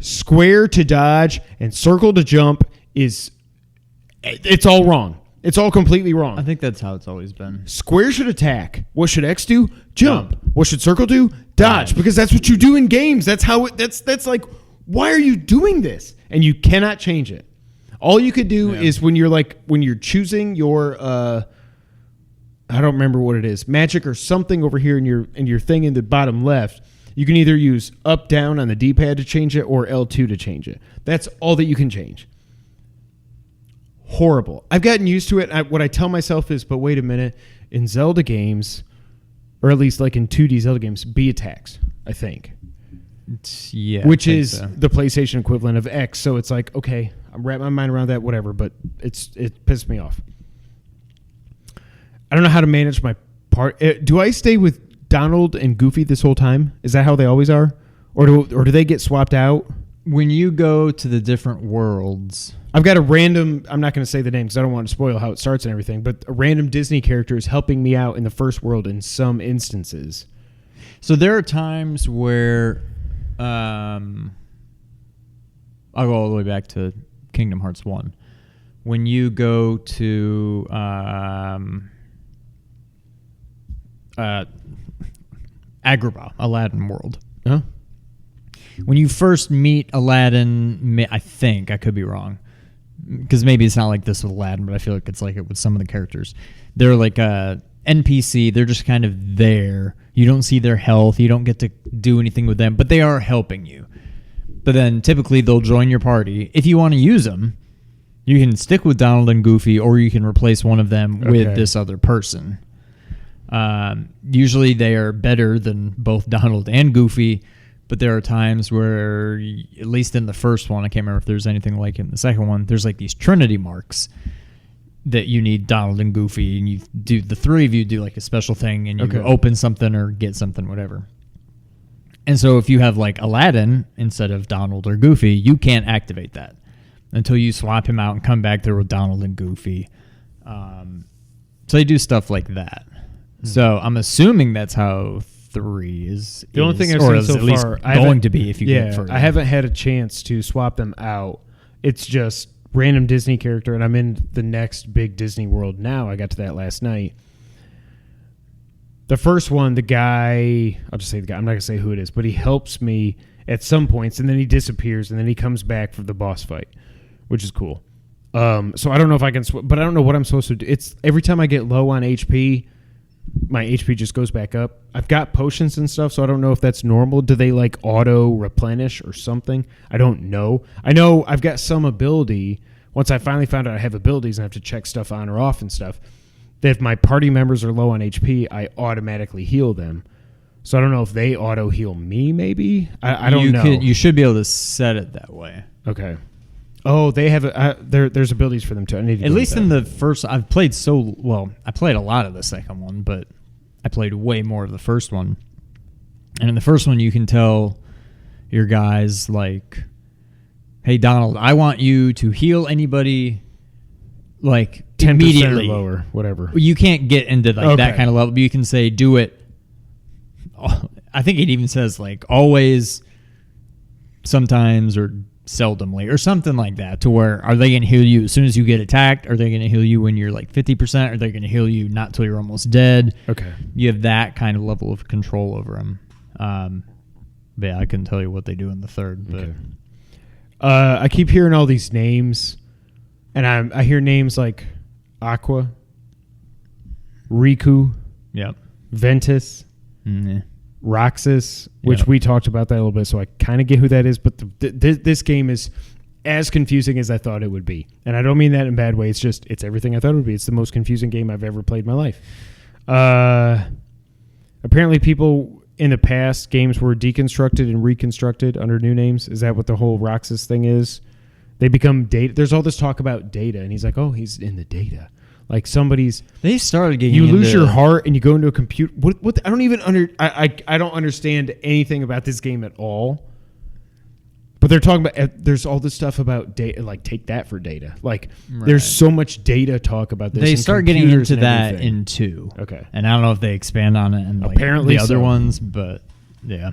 square to dodge, and circle to jump it's all wrong. It's all completely wrong. I think that's how it's always been. Square should attack. What should X do? Jump. What should circle do? Dodge. Because that's what you do in games. That's how that's like, why are you doing this? And you cannot change it. All you could do is when you're choosing your I don't remember what it is, magic or something over here in your thing in the bottom left, You can either use up, down on the D-pad to change it or L2 to change it. That's all that you can change. Horrible. I've gotten used to it. What I tell myself is, but wait a minute, in Zelda games, or at least like in 2D Zelda games, B attacks, I think. Yeah. Which is the PlayStation equivalent of X. So it's like, okay, I'm wrapping my mind around that, whatever, but it pisses me off. I don't know how to manage my part. Do I stay with Donald and Goofy this whole time? Is that how they always are? Or do they get swapped out? When you go to the different worlds, I've got a random, I'm not going to say the name because I don't want to spoil how it starts and everything, but a random Disney character is helping me out in the first world in some instances. So there are times where I'll go all the way back to Kingdom Hearts 1. When you go to Agrabah, Aladdin World. Huh? When you first meet Aladdin, I think, I could be wrong, because maybe it's not like this with Aladdin, but I feel like it's like it with some of the characters. They're like a NPC. They're just kind of there. You don't see their health. You don't get to do anything with them, but they are helping you. But then typically they'll join your party. If you want to use them, you can stick with Donald and Goofy, or you can replace one of them with this other person. Usually they are better than both Donald and Goofy, but there are times where, at least in the first one, I can't remember if there's anything like it in the second one, there's like these Trinity marks that you need Donald and Goofy, and you do, the three of you do like a special thing, and you open something or get something, whatever. And so if you have like Aladdin instead of Donald or Goofy, you can't activate that until you swap him out and come back there with Donald and Goofy. So they do stuff like that. So I'm assuming that's how 3 is. The only thing I've seen so at least far, going to be if you get further. I haven't had a chance to swap them out. It's just random Disney character, and I'm in the next big Disney World now. I got to that last night. The first one, the guy, I'll just say the guy, I'm not going to say who it is, but he helps me at some points, and then he disappears, and then he comes back for the boss fight, which is cool. So I don't know if I can, but I don't know what I'm supposed to do. It's every time I get low on HP, my HP just goes back up. I've got potions and stuff, so I don't know if that's normal. Do they like auto replenish or something? I don't know. I know I've got some ability. Once I finally found out I have abilities and I have to check stuff on or off and stuff, that if my party members are low on HP, I automatically heal them. So I don't know if they auto heal me. Maybe I don't know. You should be able to set it that way. Okay. Oh, they have there's abilities for them too. I need to at least in the first. I've played I played a lot of the second one, but I played way more of the first one. And in the first one, you can tell your guys like, "Hey, Donald, I want you to heal anybody like 10% immediately or lower, whatever." You can't get into like that kind of level, but you can say, "Do it." I think it even says like always, sometimes, or seldomly, or something like that, to where are they going to heal you as soon as you get attacked? Are they going to heal you when you're like 50%? Are they going to heal you not till you're almost dead? Okay. You have that kind of level of control over them. But yeah, I couldn't tell you what they do in the third. But okay. I keep hearing all these names, and I hear names like Aqua, Riku, yep, Ventus, Roxas, which we talked about that a little bit, so I kind of get who that is, but this game is as confusing as I thought it would be. And I don't mean that in a bad way. It's just, it's everything I thought it would be. It's the most confusing game I've ever played in my life. Apparently people in the past, games were deconstructed and reconstructed under new names. Is that what the whole Roxas thing is? They become data. There's all this talk about data, and he's like, oh, he's in the data. Like somebody's. They started getting. You lose your heart and you go into a computer. What? I don't even I don't understand anything about this game at all. But they're talking about. There's all this stuff about data. Like take that for data. Like there's so much data talk about this. They start getting into that in 2. Okay. And I don't know if they expand on it and like apparently the other ones, but yeah.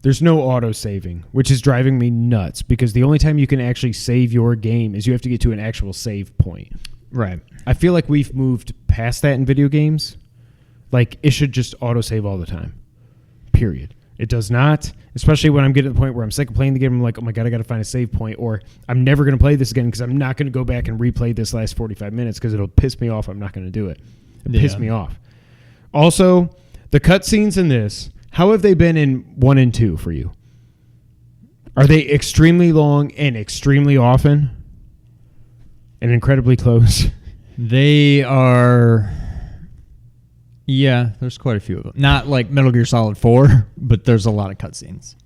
There's no auto saving, which is driving me nuts because the only time you can actually save your game is you have to get to an actual save point. Right. I feel like we've moved past that in video games. Like it should just auto save all the time. Period. It does not, especially when I'm getting to the point where I'm sick of playing the game. I'm like, oh my God, I got to find a save point, or I'm never going to play this again because I'm not going to go back and replay this last 45 minutes because it'll piss me off. I'm not going to do it. It pissed me off. Also, the cutscenes in this How have they been in 1 and 2 for you? Are they extremely long and extremely often and incredibly close? They are. Yeah, there's quite a few of them. Not like Metal Gear Solid 4, but there's a lot of cutscenes.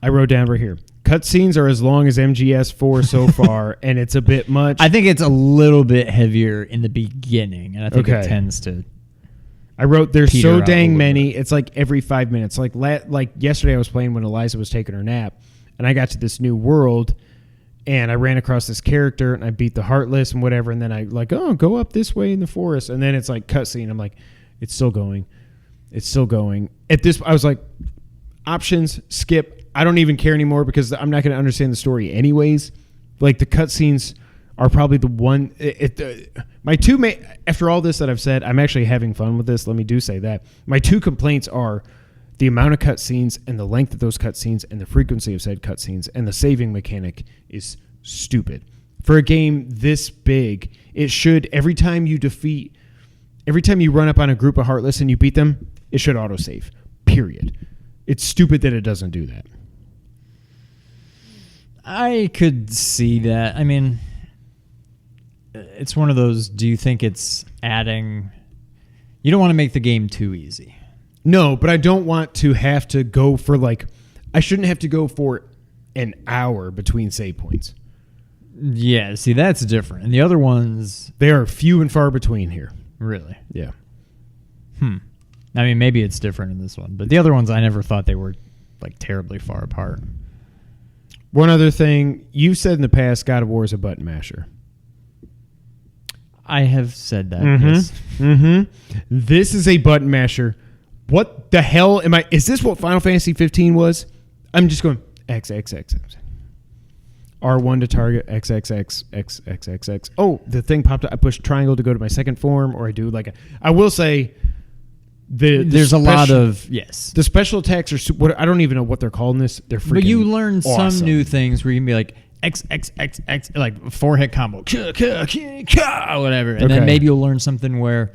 I wrote down right here. Cutscenes are as long as MGS4 so far, and it's a bit much. I think it's a little bit heavier in the beginning, and I think it tends to. I wrote there's peter so out dang a many. bit. It's like every 5 minutes. Like yesterday, I was playing when Eliza was taking her nap, and I got to this new world, and I ran across this character, and I beat the Heartless and whatever, and then I go up this way in the forest, and then it's like cutscene. I'm like, it's still going. It's still going. At this, I was like, options, skip. I don't even care anymore because I'm not going to understand the story anyways. Like the cutscenes are probably the one. My two main, after all this that I've said, I'm actually having fun with this. Let me do say that. My two complaints are the amount of cutscenes and the length of those cutscenes and the frequency of said cutscenes, and the saving mechanic is stupid. For a game this big, it should, every time you run up on a group of Heartless and you beat them, it should autosave. Period. It's stupid that it doesn't do that. I could see that. I mean, it's one of those, do you think it's adding... You don't want to make the game too easy. No, but I don't want to have to go for I shouldn't have to go for an hour between save points. Yeah, see, that's different. And the other ones... They are few and far between here. Really? Yeah. I mean, maybe it's different in this one. But the other ones, I never thought they were terribly far apart. One other thing, you said in the past God of War is a button masher. I have said that. Yes. This is a button masher. What the hell am I? Is this what Final Fantasy 15 was? I'm just going X, X, X, X. R1 to target, X, X, X, X, X, X, X. Oh, the thing popped up. I pushed triangle to go to my second form, or I do I will say, there's a lot of, yes. The special attacks are, I don't even know what they're calling this. They're freaking But you learn awesome. some new things where you can be like, X, X, X, X, like 4-hit combo, whatever. And then maybe you'll learn something where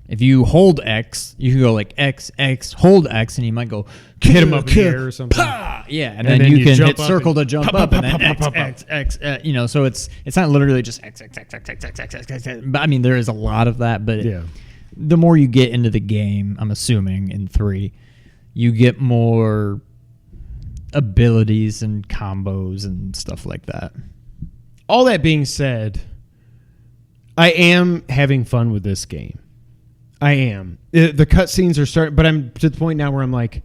if you hold X, you can go like X, X, hold X, and you might go hit him up in the air or something. Yeah, and then you can hit circle to jump up, and then X, X, X, so it's not literally just X, X, X, X, X, X, X, X, X. But I mean, there is a lot of that, but the more you get into the game, I'm assuming in 3, you get more abilities and combos and stuff like that. All that being said, I am having fun with this game. I am. The cutscenes are starting, but I'm to the point now where I'm like,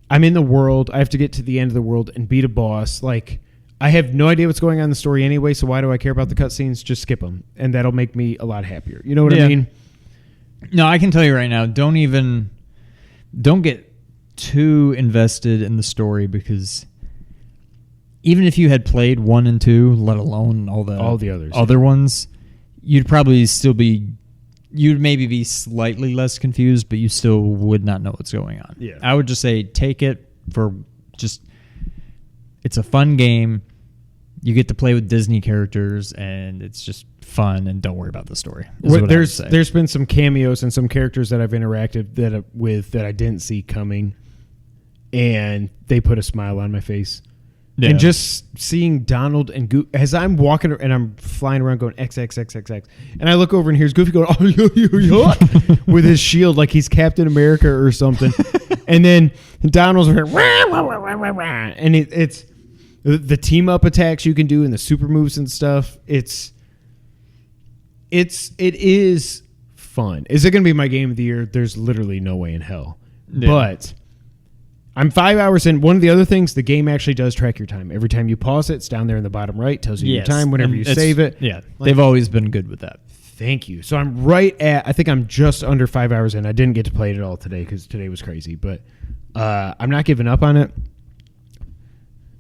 I'm in the world. I have to get to the end of the world and beat a boss. I have no idea what's going on in the story anyway, so why do I care about the cutscenes? Just skip them, and that'll make me a lot happier. You know what I mean? No, I can tell you right now, don't get too invested in the story, because even if you had played 1 and 2, let alone all the others, other ones, you'd probably still be... You'd maybe be slightly less confused, but you still would not know what's going on. Yeah. I would just say take it for just... It's a fun game. You get to play with Disney characters, and it's just fun, and don't worry about the story. There's been some cameos and some characters that I've interacted with that I didn't see coming, and they put a smile on my face. Yeah. And just seeing Donald and Goofy, as I'm walking and I'm flying around going X, X, X, X, X, and I look over and here's Goofy going, with his shield like he's Captain America or something. And then Donald's and it's the team up attacks you can do and the super moves and stuff. It is fun. Is it going to be my game of the year? There's literally no way in hell. Yeah. But I'm 5 hours in. One of the other things, the game actually does track your time. Every time you pause it, it's down there in the bottom right, tells you your time whenever you save it. Yeah, they've always been good with that. Thank you. So I'm I think I'm just under 5 hours in. I didn't get to play it at all today because today was crazy. But I'm not giving up on it.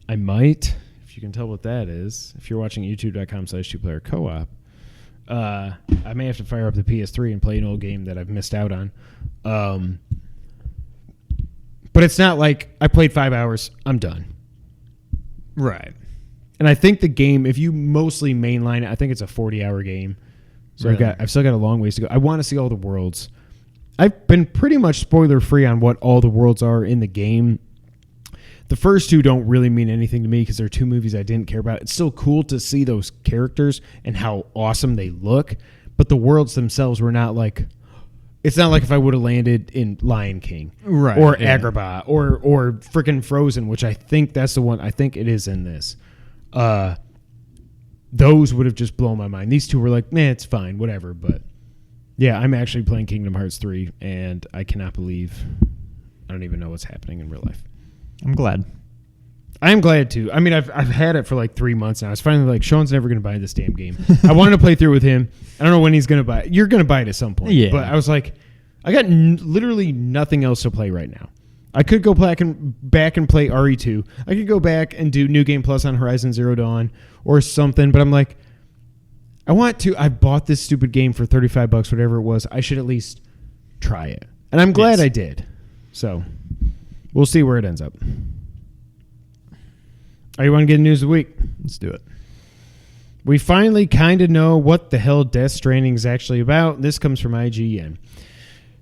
I might, if you can tell what that is. If you're watching youtube.com/2player-co-op, I may have to fire up the PS3 and play an old game that I've missed out on. But it's not like I played 5 hours, I'm done. Right. And I think the game, if you mostly mainline it, I think it's a 40-hour game. So really? I've still got a long ways to go. I want to see all the worlds. I've been pretty much spoiler free on what all the worlds are in the game. The first two don't really mean anything to me because they're two movies I didn't care about. It's still cool to see those characters and how awesome they look, but the worlds themselves were not like. It's not like if I would have landed in Lion King, right, or Agrabah, or freaking Frozen, which I think that's the one. I think it is in this. Those would have just blown my mind. These two were like, man, it's fine, whatever. But yeah, I'm actually playing Kingdom Hearts 3, and I cannot believe I don't even know what's happening in real life. I'm glad. I am glad too. I mean, I've had it for like 3 months now. I was finally like, Sean's never going to buy this damn game. I wanted to play through with him. I don't know when he's going to buy it. You're going to buy it at some point. Yeah. But I was like, I got literally nothing else to play right now. I could go back and play RE2. I could go back and do New Game Plus on Horizon Zero Dawn or something. But I'm like, I bought this stupid game for $35, whatever it was. I should at least try it. And I'm glad I did. So we'll see where it ends up. Are you want to get the news of the week? Let's do it. We finally kind of know what the hell Death Stranding is actually about. This comes from IGN.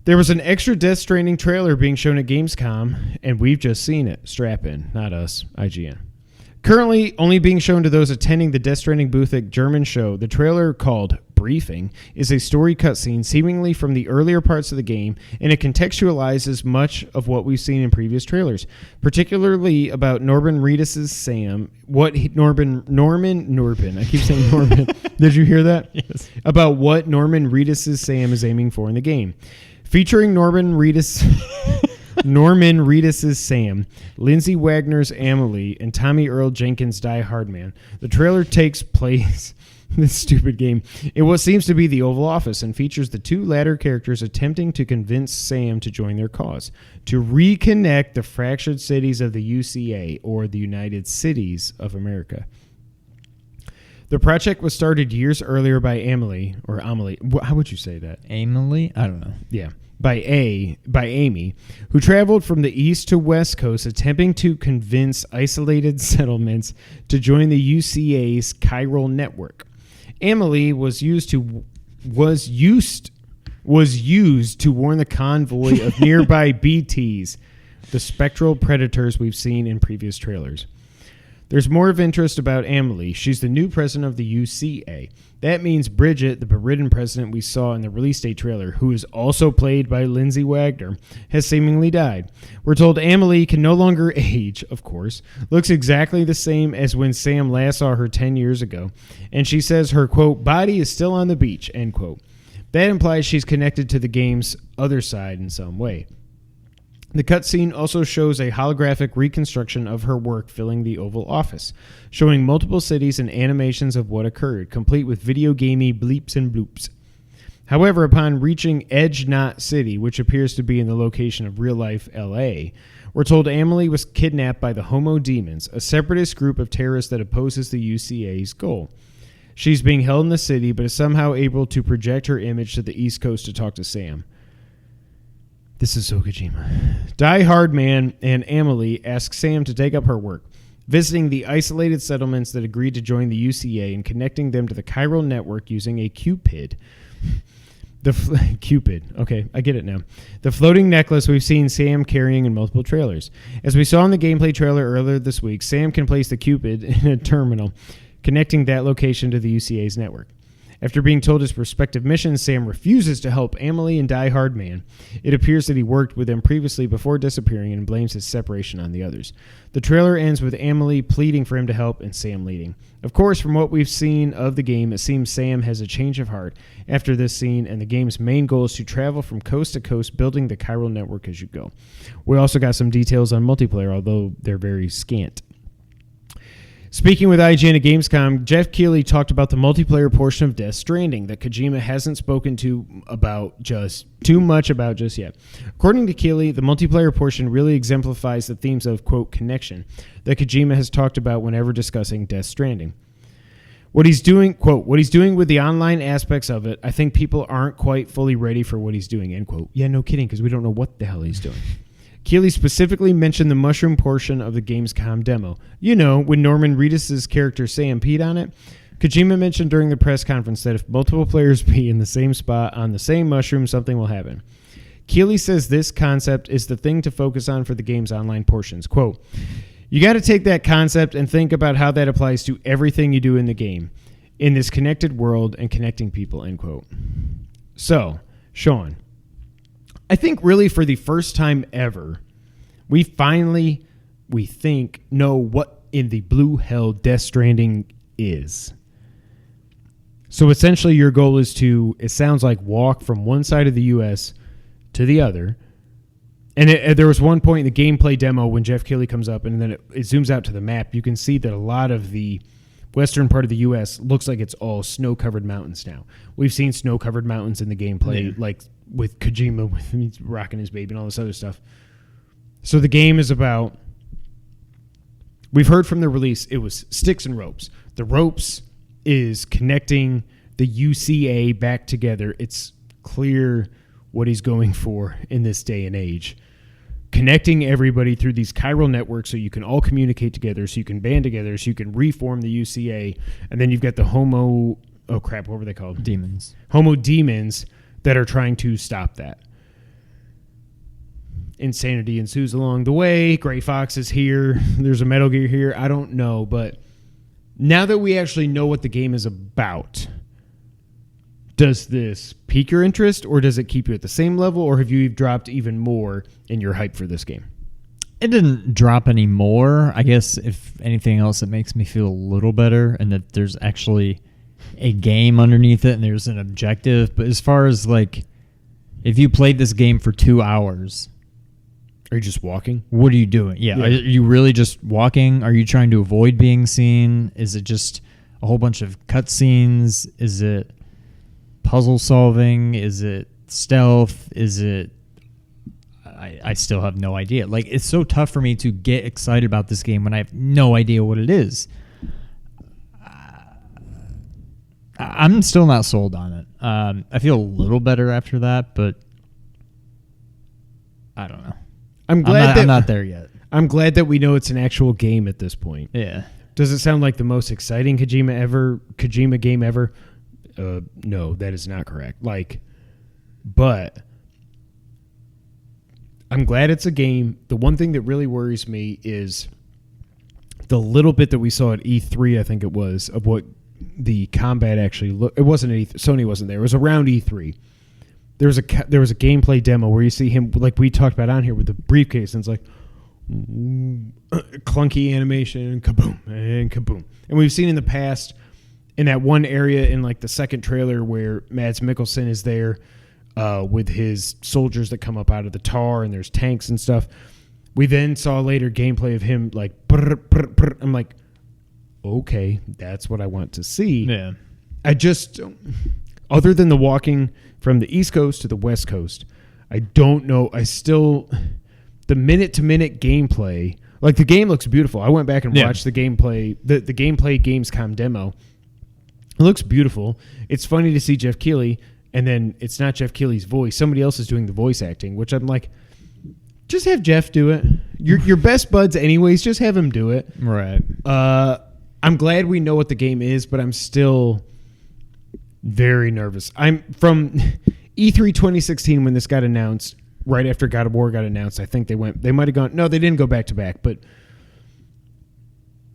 There was an extra Death Stranding trailer being shown at Gamescom, and we've just seen it. Strap in, not us, IGN. Currently only being shown to those attending the Death Stranding booth at German show, the trailer called Briefing is a story cutscene seemingly from the earlier parts of the game, and it contextualizes much of what we've seen in previous trailers, particularly about Norman Reedus' Sam. Norman, I keep saying Norman. Did you hear that? Yes. About what Norman Reedus' Sam is aiming for in the game. Featuring Norman Reedus' Sam, Lindsay Wagner's Amelie, and Tommy Earl Jenkins' Die Hard Man. The trailer takes place this stupid game in what seems to be the Oval Office and features the two latter characters attempting to convince Sam to join their cause, to reconnect the fractured cities of the UCA, or the United Cities of America. The project was started years earlier by Amelie. How would you say that? Amelie? I don't know. Yeah. By Amy, who traveled from the east to west coast attempting to convince isolated settlements to join the UCA's chiral network. Amelie was used to warn the convoy of nearby BTs, the spectral predators we've seen in previous trailers. There's more of interest about Amelie. She's the new president of the UCA. That means Bridget, the bedridden president we saw in the release date trailer, who is also played by Lindsay Wagner, has seemingly died. We're told Amelie can no longer age, of course, looks exactly the same as when Sam last saw her 10 years ago, and she says her, quote, body is still on the beach, end quote. That implies she's connected to the game's other side in some way. The cutscene also shows a holographic reconstruction of her work filling the Oval Office, showing multiple cities and animations of what occurred, complete with video gamey bleeps and bloops. However, upon reaching Edge Knot City, which appears to be in the location of real-life L.A., we're told Amelie was kidnapped by the Homo Demons, a separatist group of terrorists that opposes the UCA's goal. She's being held in the city, but is somehow able to project her image to the East Coast to talk to Sam. This is so Kojima. Die Hard Man and Amelie ask Sam to take up her work, visiting the isolated settlements that agreed to join the UCA and connecting them to the chiral network using a Cupid. Cupid. Okay, I get it now. The floating necklace we've seen Sam carrying in multiple trailers. As we saw in the gameplay trailer earlier this week, Sam can place the Cupid in a terminal, connecting that location to the UCA's network. After being told his prospective mission, Sam refuses to help Amelie and Die Hard Man. It appears that he worked with them previously before disappearing and blames his separation on the others. The trailer ends with Amelie pleading for him to help and Sam leading. Of course, from what we've seen of the game, it seems Sam has a change of heart after this scene, and the game's main goal is to travel from coast to coast, building the chiral network as you go. We also got some details on multiplayer, although they're very scant. Speaking with IGN at Gamescom, Jeff Keighley talked about the multiplayer portion of Death Stranding that Kojima hasn't spoken too much about just yet. According to Keighley, the multiplayer portion really exemplifies the themes of, quote, connection that Kojima has talked about whenever discussing Death Stranding. What he's doing, quote, what he's doing with the online aspects of it, I think people aren't quite fully ready for what he's doing, end quote. Yeah, no kidding, because we don't know what the hell he's doing. Keighley specifically mentioned the mushroom portion of the Gamescom demo. You know, when Norman Reedus' character Sam peed on it. Kojima mentioned during the press conference that if multiple players pee in the same spot on the same mushroom, something will happen. Keeley says this concept is the thing to focus on for the game's online portions. Quote, you got to take that concept and think about how that applies to everything you do in the game, in this connected world and connecting people, end quote. So, Sean, I think really for the first time ever, we finally, we think, know what in the blue hell Death Stranding is. So essentially your goal is to, it sounds like, walk from one side of the U.S. to the other. And there was one point in the gameplay demo when Jeff Keighley comes up and then it zooms out to the map. You can see that a lot of the western part of the U.S. looks like it's all snow-covered mountains now. We've seen snow-covered mountains in the gameplay, like with Kojima, with him rocking his baby and all this other stuff. So the game is about, we've heard from the release, it was sticks and ropes. The ropes is connecting the UCA back together. It's clear what he's going for in this day and age. Connecting everybody through these chiral networks so you can all communicate together, so you can band together, so you can reform the UCA. And then you've got the what were they called? Demons. Homo demons that are trying to stop that. Insanity ensues along the way. Gray Fox is here. There's a Metal Gear here. I don't know, but now that we actually know what the game is about, does this pique your interest, or does it keep you at the same level, or have you dropped even more in your hype for this game? It didn't drop any more. I guess if anything else, it makes me feel a little better, and that there's actually a game underneath it and there's an objective. But as far as like, if you played this game for 2 hours, are you just walking? What are you doing? Yeah. Are you really just walking? Are you trying to avoid being seen? Is it just a whole bunch of cutscenes? Is it puzzle solving? Is it stealth? Is it... I still have no idea. Like, it's so tough for me to get excited about this game when I have no idea what it is. I'm still not sold on it. I feel a little better after that, but I don't know. I'm not there yet. I'm glad that we know it's an actual game at this point. Yeah. Does it sound like the most exciting Kojima game ever? No, that is not correct. But I'm glad it's a game. The one thing that really worries me is the little bit that we saw at E3, I think it was, of what the combat actually looked. It wasn't at E3. Sony wasn't there. It was around E3. There was a gameplay demo where you see him, like we talked about on here, with the briefcase, and it's like clunky animation, kaboom, and kaboom. And we've seen in the past, in that one area in like the second trailer where Mads Mikkelsen is there with his soldiers that come up out of the tar, and there's tanks and stuff. We then saw later gameplay of him like, brr, brr, brr. I'm like, okay, that's what I want to see. Yeah. I just, other than the walking from the East Coast to the West Coast, I don't know. I still, the minute-to-minute gameplay, like the game looks beautiful. I went back and watched the gameplay, the gameplay Gamescom demo. It looks beautiful. It's funny to see Jeff Keighley, and then it's not Jeff Keighley's voice. Somebody else is doing the voice acting, which I'm like, just have Jeff do it. Your best buds anyways, just have him do it. Right. I'm glad we know what the game is, but I'm still very nervous. I'm from E3 2016 when this got announced, right after God of War got announced. I think they might have gone, no, they didn't go back to back, but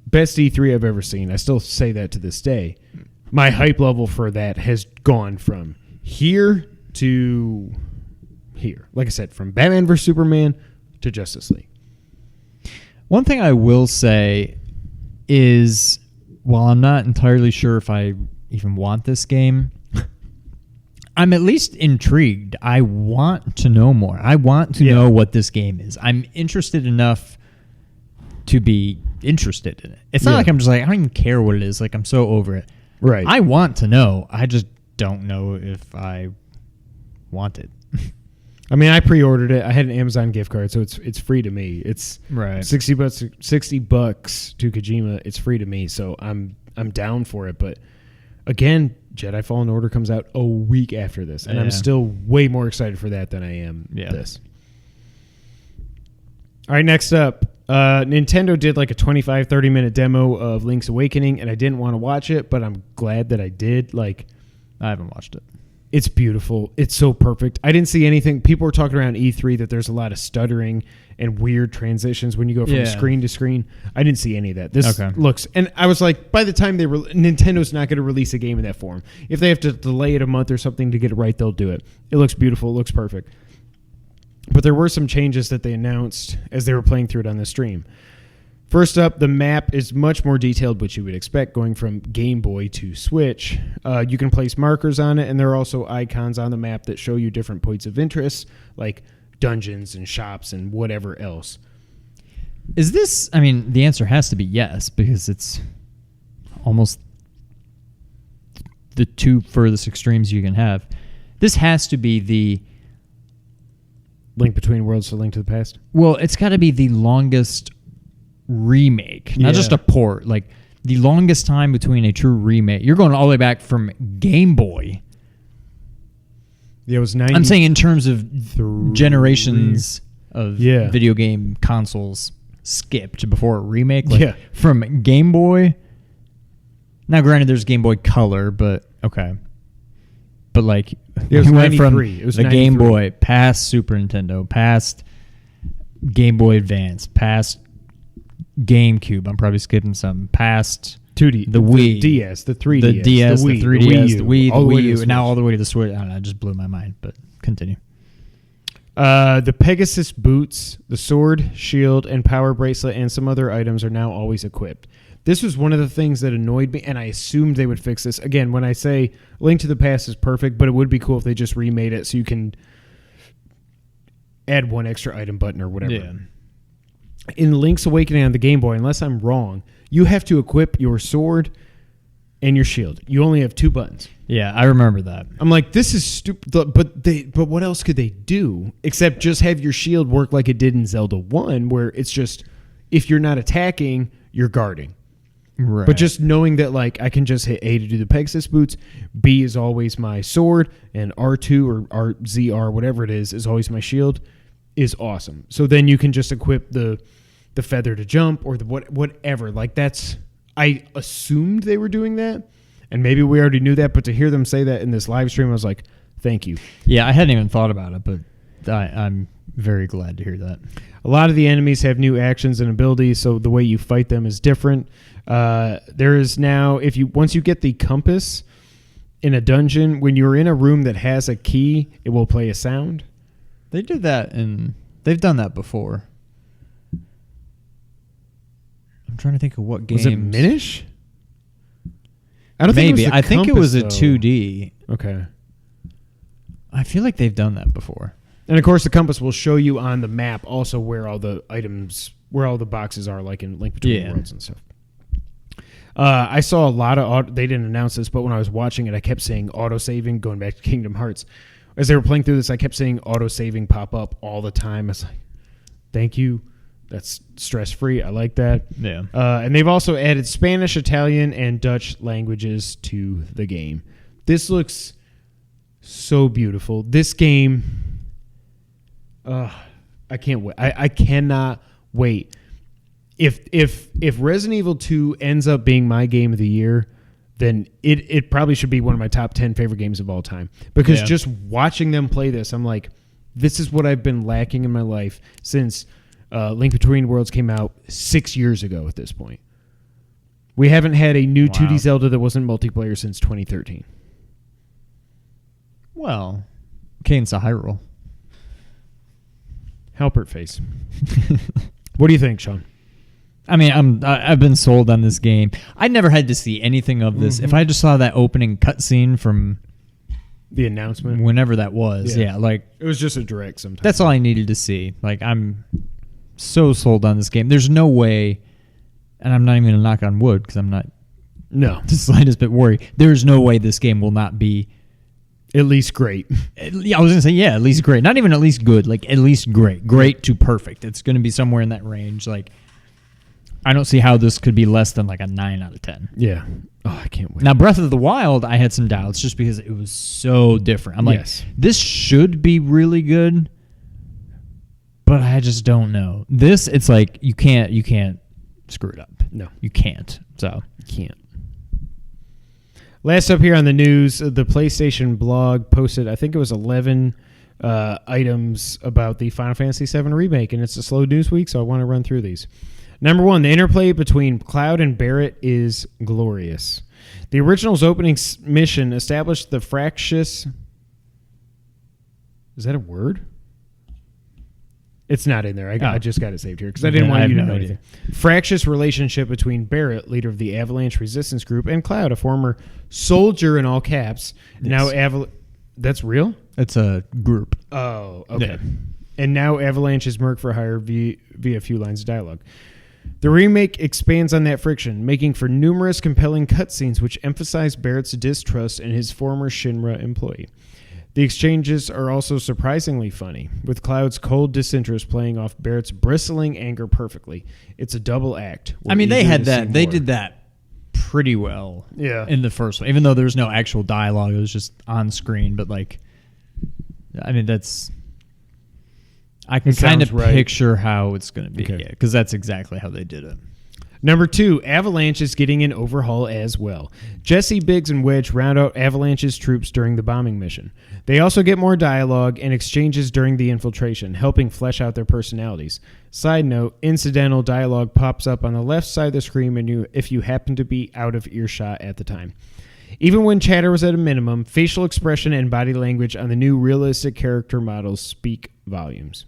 best E3 I've ever seen. I still say that to this day. My hype level for that has gone from here to here. Like I said, from Batman vs. Superman to Justice League. One thing I will say is, while I'm not entirely sure if I even want this game, I'm at least intrigued. I want to know more. I want to know what this game is. I'm interested enough to be interested in it. It's not like I'm just like, I don't even care what it is. Like, I'm so over it. Right. I want to know. I just don't know if I want it. I mean, I pre-ordered it. I had an Amazon gift card, so it's free to me. It's right. $60 to Kojima. It's free to me, so I'm down for it. But again, Jedi Fallen Order comes out a week after this, and I'm still way more excited for that than I am this. All right, next up, Nintendo did like a 25, 30-minute demo of Link's Awakening, and I didn't want to watch it, but I'm glad that I did. Like, I haven't watched it. It's beautiful. It's so perfect. I didn't see anything. People were talking around E3 that there's a lot of stuttering and weird transitions when you go from screen to screen. I didn't see any of that. This looks, and I was like, by the time Nintendo's not going to release a game in that form. If they have to delay it a month or something to get it right, they'll do it. It looks beautiful. It looks perfect. But there were some changes that they announced as they were playing through it on the stream. First up, the map is much more detailed, which you would expect, going from Game Boy to Switch. You can place markers on it, and there are also icons on the map that show you different points of interest, like dungeons and shops and whatever else. Is this, I mean, the answer has to be yes, because it's almost the two furthest extremes you can have. This has to be the... Link Between Worlds to Link to the Past? Well, it's got to be the longest remake, not just a port. Like, the longest time between a true remake. You're going all the way back from Game Boy. Yeah, it was 90. I'm saying in terms of generations of video game consoles skipped before a remake. Like from Game Boy. Now, granted, there's Game Boy Color, but okay. But like, it went from it was the 93. Game Boy, past Super Nintendo, past Game Boy Advance, past GameCube. I'm probably skipping some. Past 2D, the Wii, the DS, the 3DS, the DS, the 3DS, the Wii, the Wii U, and now all the way to the Switch. I don't know, it just blew my mind, but continue. The Pegasus boots, the sword, shield, and power bracelet, and some other items are now always equipped. This was one of the things that annoyed me, and I assumed they would fix this. Again, when I say Link to the Past is perfect, but it would be cool if they just remade it so you can add one extra item button or whatever. Yeah. In Link's Awakening on the Game Boy, unless I'm wrong, you have to equip your sword and your shield. You only have 2 buttons. Yeah, I remember that. I'm like, this is stupid. But what else could they do except just have your shield work like it did in Zelda 1, where it's just, if you're not attacking, you're guarding. Right. But just knowing that, like, I can just hit A to do the Pegasus boots, B is always my sword, and R2 or RZR, whatever it is always my shield, is awesome. So then you can just equip the feather to jump or the whatever. Like, that's, I assumed they were doing that, and maybe we already knew that, but to hear them say that in this live stream, I was like, thank you. Yeah, I hadn't even thought about it, but I'm very glad to hear that. A lot of the enemies have new actions and abilities, so the way you fight them is different. There is now, once you get the compass in a dungeon, when you're in a room that has a key, it will play a sound. They did that, and they've done that before. I'm trying to think of what games. Was it Minish? I don't Maybe. think it was I think it was a though. 2D. Okay. I feel like they've done that before. And of course, the compass will show you on the map also where all the items, where all the boxes are, like in Link Between Worlds and stuff. I saw a lot of, they didn't announce this, but when I was watching it, I kept seeing auto-saving, going back to Kingdom Hearts. As they were playing through this, I kept seeing auto-saving pop up all the time. I was like, thank you. That's stress-free. I like that. Yeah. And they've also added Spanish, Italian, and Dutch languages to the game. This looks so beautiful. This game, I can't wait. I cannot wait. If Resident Evil 2 ends up being my game of the year, then it probably should be one of my top 10 favorite games of all time. Because just watching them play this, I'm like, this is what I've been lacking in my life since Link Between Worlds came out 6 years ago at this point. We haven't had a new 2D Zelda that wasn't multiplayer since 2013. Well, Cadence of Hyrule. Halpert face. What do you think, Sean? I mean, I've been sold on this game. I never had to see anything of this. If I just saw that opening cutscene from the announcement, whenever that was, like it was just a direct. Sometimes that's all I needed to see. Like, I'm so sold on this game. There's no way, and I'm not even going to knock on wood because I'm not the slightest bit worried. There's no way this game will not be at least great. Yeah, I was going to say, at least great. Not even at least good, like at least great. Great to perfect. It's going to be somewhere in that range. Like, I don't see how this could be less than like a 9 out of 10. Yeah. Oh, I can't wait. Now, Breath of the Wild, I had some doubts just because it was so different. I'm like, this should be really good, but I just don't know. This, it's like you can't screw it up. No, you can't. So you can't. Last up here on the news, the PlayStation blog posted, I think it was 11 items about the Final Fantasy VII Remake, and it's a slow news week, so I want to run through these. Number 1, the interplay between Cloud and Barrett is glorious. The original's opening mission established the fractious... Is that a word? It's not in there. I just got it saved here because I didn't want you to know anything. Fractious relationship between Barrett, leader of the Avalanche Resistance Group, and Cloud, a former soldier in all caps. Yes. Now that's real? It's a group. Oh, okay. Yeah. And now Avalanche is merc for hire via a few lines of dialogue. The remake expands on that friction, making for numerous compelling cutscenes which emphasize Barrett's distrust in his former Shinra employee. The exchanges are also surprisingly funny, with Cloud's cold disinterest playing off Barrett's bristling anger perfectly. It's a double act. I mean, they had that. They did that pretty well in the first one, even though there was no actual dialogue. It was just on screen. But, like, I mean, that's... I can kind of picture how it's going to be, because that's exactly how they did it. Number 2, Avalanche is getting an overhaul as well. Jesse, Biggs, and Wedge round out Avalanche's troops during the bombing mission. They also get more dialogue and exchanges during the infiltration, helping flesh out their personalities. Side note, incidental dialogue pops up on the left side of the screen menu if you happen to be out of earshot at the time. Even when chatter was at a minimum, facial expression and body language on the new realistic character models speak volumes.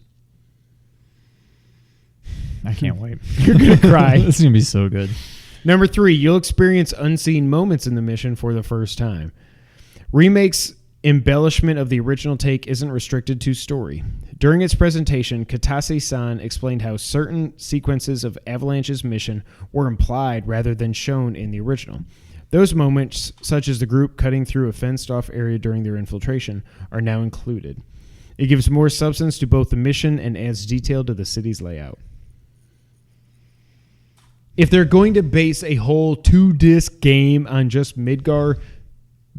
I can't wait. You're going to cry. This is going to be so good. Number 3, you'll experience unseen moments in the mission for the first time. Remake's embellishment of the original take isn't restricted to story. During its presentation, Katase-san explained how certain sequences of Avalanche's mission were implied rather than shown in the original. Those moments, such as the group cutting through a fenced-off area during their infiltration, are now included. It gives more substance to both the mission and adds detail to the city's layout. If they're going to base a whole 2-disc game on just Midgar,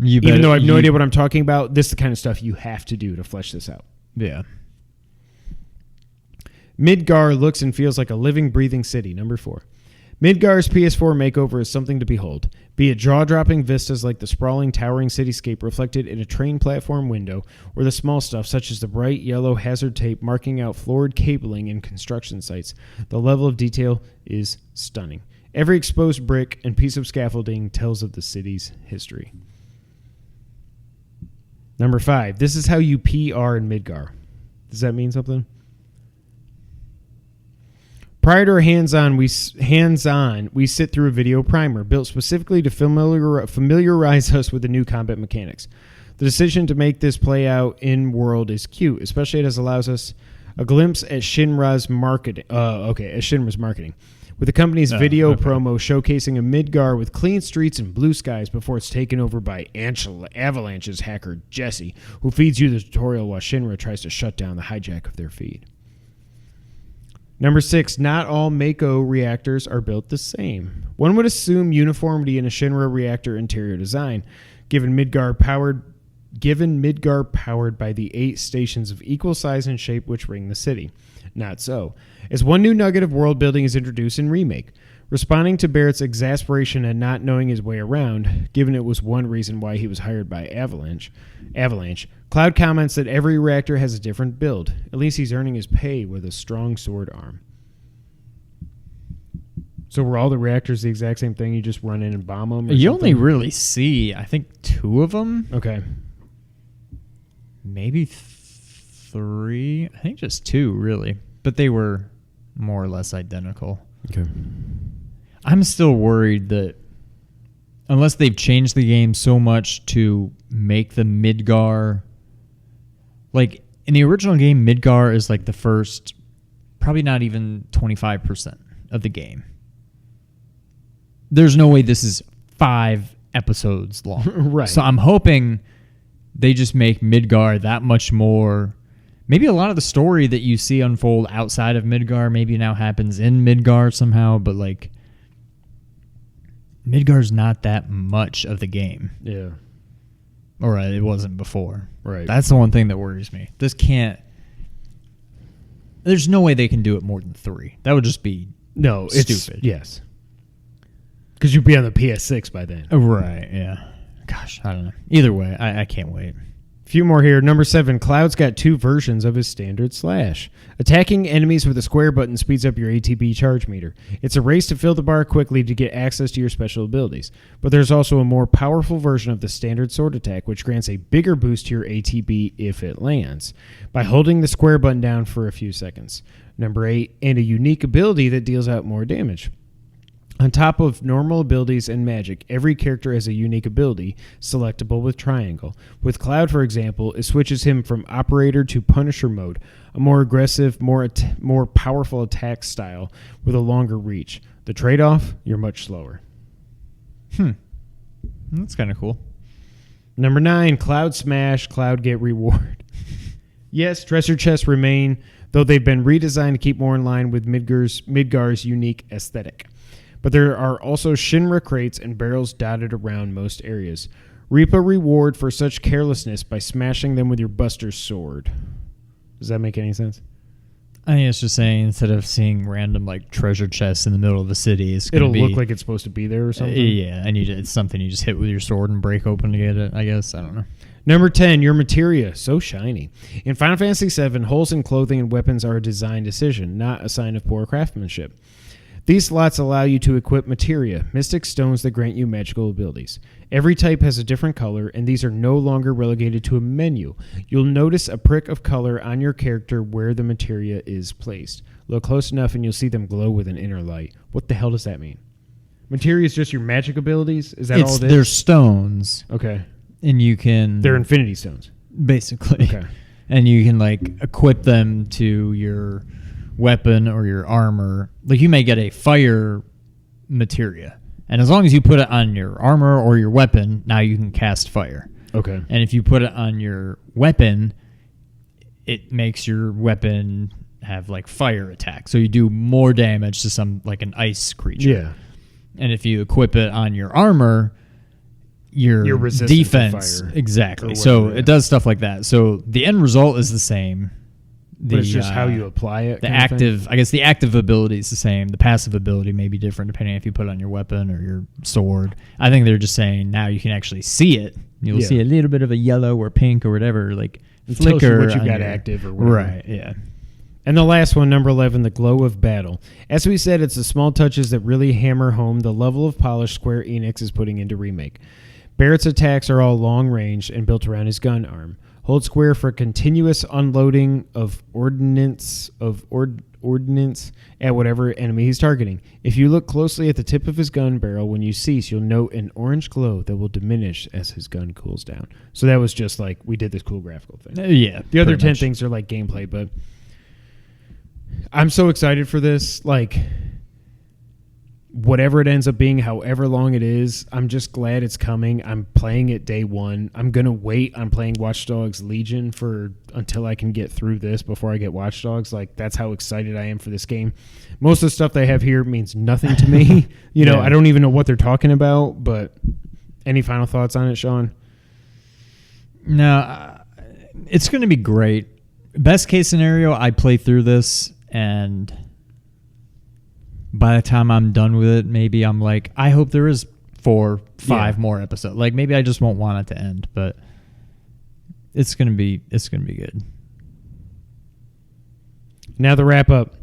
even though I have no idea what I'm talking about, this is the kind of stuff you have to do to flesh this out. Yeah. Midgar looks and feels like a living, breathing city. Number 4. Midgar's PS4 makeover is something to behold, be it jaw-dropping vistas like the sprawling, towering cityscape reflected in a train platform window, or the small stuff such as the bright yellow hazard tape marking out floored cabling in construction sites. The level of detail is stunning. Every exposed brick and piece of scaffolding tells of the city's history. Number 5. This is how you PR in Midgar. Does that mean something? Prior to our hands-on, we sit through a video primer built specifically to familiarize us with the new combat mechanics. The decision to make this play out in-world is cute, especially as it allows us a glimpse at Shinra's marketing. With the company's video promo showcasing a Midgar with clean streets and blue skies before it's taken over by Avalanche's hacker Jesse, who feeds you the tutorial while Shinra tries to shut down the hijack of their feed. Number 6, not all Mako reactors are built the same. One would assume uniformity in a Shinra reactor interior design, given Midgar powered by the 8 stations of equal size and shape which ring the city. Not so, as one new nugget of world building is introduced in Remake. Responding to Barrett's exasperation at not knowing his way around, given it was one reason why he was hired by Avalanche, Cloud comments that every reactor has a different build. At least he's earning his pay with a strong sword arm. So were all the reactors the exact same thing? You just run in and bomb them? You only really see, I think, 2 of them. Okay. Maybe 3. I think just 2, really. But they were more or less identical. Okay. I'm still worried that unless they've changed the game so much to make the Midgar... Like, in the original game, Midgar is like the first, probably not even 25% of the game. There's no way this is 5 episodes long. Right. So I'm hoping they just make Midgar that much more... Maybe a lot of the story that you see unfold outside of Midgar maybe now happens in Midgar somehow, but like Midgar's not that much of the game. Yeah. Or it wasn't before. Right. That's the one thing that worries me. This can't... There's no way they can do it more than 3. That would just be stupid. Yes. Because you'd be on the PS6 by then. Right, yeah. Gosh, I don't know. Either way, I can't wait. Few more here. Number 7, Cloud's got 2 versions of his standard slash. Attacking enemies with a square button speeds up your ATB charge meter. It's a race to fill the bar quickly to get access to your special abilities. But there's also a more powerful version of the standard sword attack, which grants a bigger boost to your ATB if it lands, by holding the square button down for a few seconds. Number 8, and a unique ability that deals out more damage. On top of normal abilities and magic, every character has a unique ability, selectable with triangle. With Cloud, for example, it switches him from Operator to Punisher mode, a more aggressive, more powerful attack style with a longer reach. The trade-off, you're much slower. That's kind of cool. Number 9, Cloud Smash, Cloud Get Reward. Yes, treasure chests remain, though they've been redesigned to keep more in line with Midgar's unique aesthetic. But there are also Shinra crates and barrels dotted around most areas. Reap a reward for such carelessness by smashing them with your Buster Sword. Does that make any sense? I think it's just saying instead of seeing random like treasure chests in the middle of the city, it'll look like it's supposed to be there or something. Yeah, and it's something you just hit with your sword and break open to get it, I guess. I don't know. Number 10, your materia, so shiny. In Final Fantasy VII, holes in clothing and weapons are a design decision, not a sign of poor craftsmanship. These slots allow you to equip materia, mystic stones that grant you magical abilities. Every type has a different color, and these are no longer relegated to a menu. You'll notice a prick of color on your character where the materia is placed. Look close enough and you'll see them glow with an inner light. What the hell does that mean? Materia is just your magic abilities? Is that all it is? They're stones. Okay. And you can... They're infinity stones. Basically. Okay. And you can like equip them to your weapon or your armor. Like you may get a fire materia, and as long as you put it on your armor or your weapon, now you can cast fire. Okay. And if you put it on your weapon, it makes your weapon have like fire attack, so you do more damage to some like an ice creature. Yeah. And if you equip it on your armor, your defense, fire exactly. whatever, so yeah. it does stuff like that. So the end result is the same. But it's just how you apply it. The active, I guess the active ability is the same. The passive ability may be different depending if you put it on your weapon or your sword. I think they're just saying now you can actually see it. You'll see a little bit of a yellow or pink or whatever, like it flicker. Tells you what you got active or whatever. Right, yeah. And the last one, number 11, the glow of battle. As we said, it's the small touches that really hammer home the level of polish Square Enix is putting into Remake. Barrett's attacks are all long-range and built around his gun arm. Hold square for continuous unloading of ordnance at whatever enemy he's targeting. If you look closely at the tip of his gun barrel when you cease, you'll note an orange glow that will diminish as his gun cools down. So that was just like we did this cool graphical thing. Yeah. The other 10 things are like gameplay, but I'm so excited for this. Like, whatever it ends up being, however long it is, I'm just glad it's coming. I'm playing it day one. I'm going to wait on playing Watch Dogs Legion until I can get through this before I get Watch Dogs. Like, that's how excited I am for this game. Most of the stuff they have here means nothing to me. I don't even know what they're talking about, but any final thoughts on it, Sean? No, it's going to be great. Best case scenario, I play through this, and by the time I'm done with it, maybe I'm like, I hope there is 4, 5 more episodes. Like maybe I just won't want it to end, but it's gonna be good. Now the wrap up.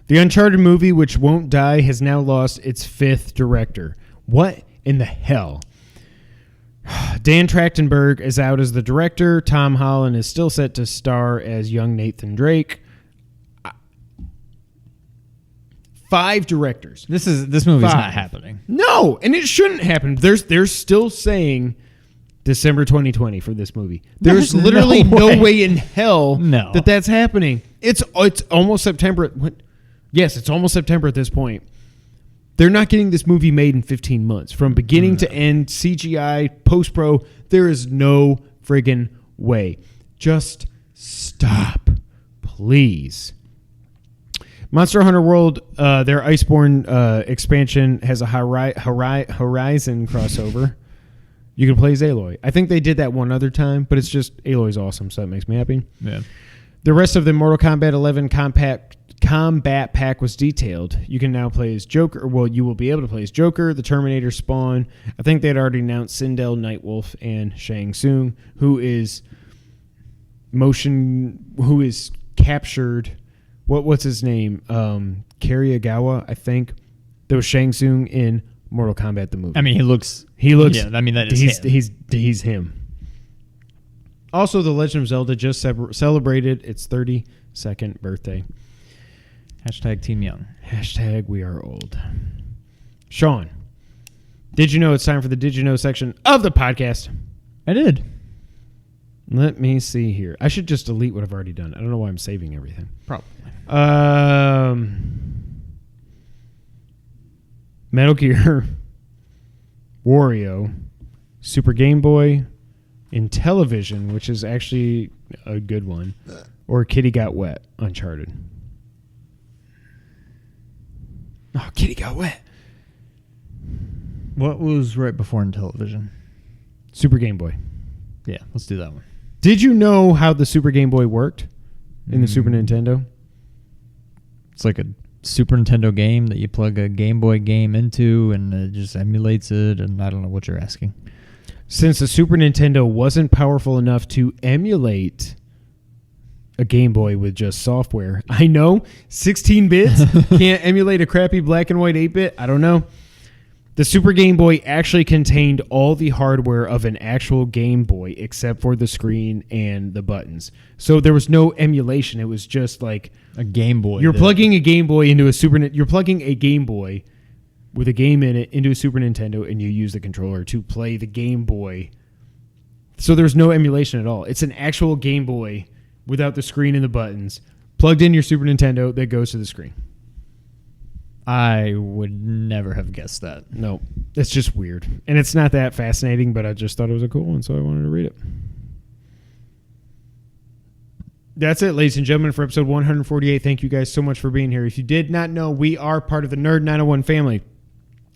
The Uncharted movie, which won't die, has now lost its 5th director. What in the hell? Dan Trachtenberg is out as the director. Tom Holland is still set to star as young Nathan Drake. 5 directors. This movie's not happening. No, and it shouldn't happen. They're still saying December 2020 for this movie. There's literally no way in hell that that's happening. It's almost September. Yes, it's almost September at this point. They're not getting this movie made in 15 months. From beginning to end, CGI, post-pro, there is no friggin' way. Just stop, please. Monster Hunter World, their Iceborne expansion has a Horizon crossover. You can play as Aloy. I think they did that one other time, but it's just Aloy's awesome, so that makes me happy. Yeah. The rest of the Mortal Kombat 11 compact Combat Pack was detailed. You can now play as Joker. Well, you will be able to play as Joker, the Terminator, Spawn. I think they had already announced Sindel, Nightwolf, and Shang Tsung, who is captured. What's his name? Karyagawa, I think. There was Shang Tsung in Mortal Kombat the movie. I mean, he looks. Yeah, I mean, that is him. He's him. Also, The Legend of Zelda just celebrated its 32nd birthday. Hashtag Team Young. Hashtag we are old. Sean, did you know it's time for the Did You Know section of the podcast? I did. Let me see here. I should just delete what I've already done. I don't know why I'm saving everything. Probably. Metal Gear, Wario, Super Game Boy, Intellivision, which is actually a good one, or Kitty Got Wet, Uncharted. Oh, Kitty Got Wet. What was right before Intellivision? Super Game Boy. Yeah, let's do that one. Did you know how the Super Game Boy worked in the Super Nintendo? It's like a Super Nintendo game that you plug a Game Boy game into, and it just emulates it, and I don't know what you're asking. Since the Super Nintendo wasn't powerful enough to emulate a Game Boy with just software. I know, 16 bits can't emulate a crappy black and white 8-bit. I don't know. The Super Game Boy actually contained all the hardware of an actual Game Boy except for the screen and the buttons. So there was no emulation. It was just like a Game Boy. You're plugging a Game Boy into a You're plugging a Game Boy with a game in it into a Super Nintendo, and you use the controller to play the Game Boy. So there's no emulation at all. It's an actual Game Boy without the screen and the buttons, plugged in your Super Nintendo that goes to the screen. I would never have guessed that. No, it's just weird. And it's not that fascinating, but I just thought it was a cool one, so I wanted to read it. That's it, ladies and gentlemen, for episode 148. Thank you guys so much for being here. If you did not know, we are part of the Nerd 901 family.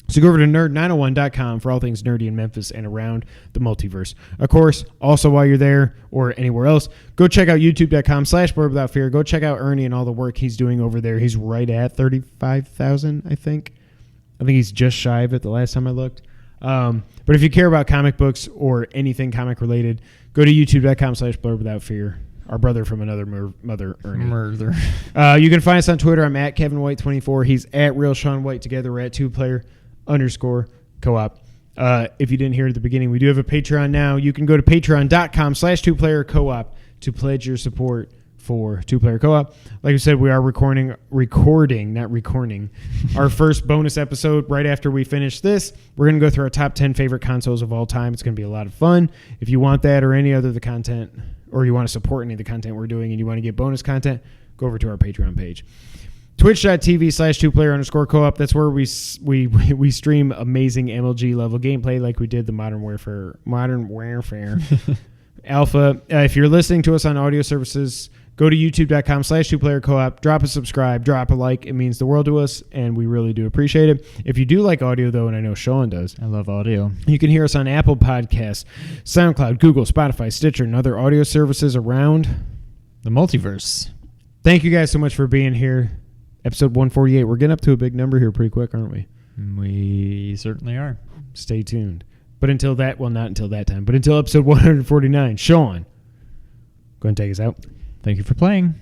So go over to nerd901.com for all things nerdy in Memphis and around the multiverse. Of course, also while you're there or anywhere else, go check out youtube.com/boredwithoutfear. Go check out Ernie and all the work he's doing over there. He's right at 35,000, I think. I think he's just shy of it the last time I looked. But if you care about comic books or anything comic related, go to youtube.com/boredwithoutfear. Our brother from another mother, Ernie. Murder. You can find us on Twitter. I'm at KevinWhite24. He's at Real Sean White. Together we're at 2player_co-op. If you didn't hear at the beginning, we do have a Patreon now. You can go to patreon.com/2player-co-op to pledge your support for 2-player co-op. Like I said, we are recording our first bonus episode right after we finish this. We're going to go through our top 10 favorite consoles of all time. It's going to be a lot of fun. If you want that or any other of the content, or you want to support any of the content we're doing and you want to get bonus content, go over to our Patreon page. Twitch.tv/2player_co-op. That's where we stream amazing MLG level gameplay like we did the Modern Warfare Alpha. If you're listening to us on audio services, go to youtube.com/2player-co-op. Drop a subscribe, drop a like. It means the world to us, and we really do appreciate it. If you do like audio, though, and I know Sean does. I love audio. You can hear us on Apple Podcasts, SoundCloud, Google, Spotify, Stitcher, and other audio services around the multiverse. Thank you guys so much for being here. Episode 148. We're getting up to a big number here pretty quick, aren't we? We certainly are. Stay tuned. But until that, well, not until that time, but until episode 149, Sean, go ahead and take us out. Thank you for playing.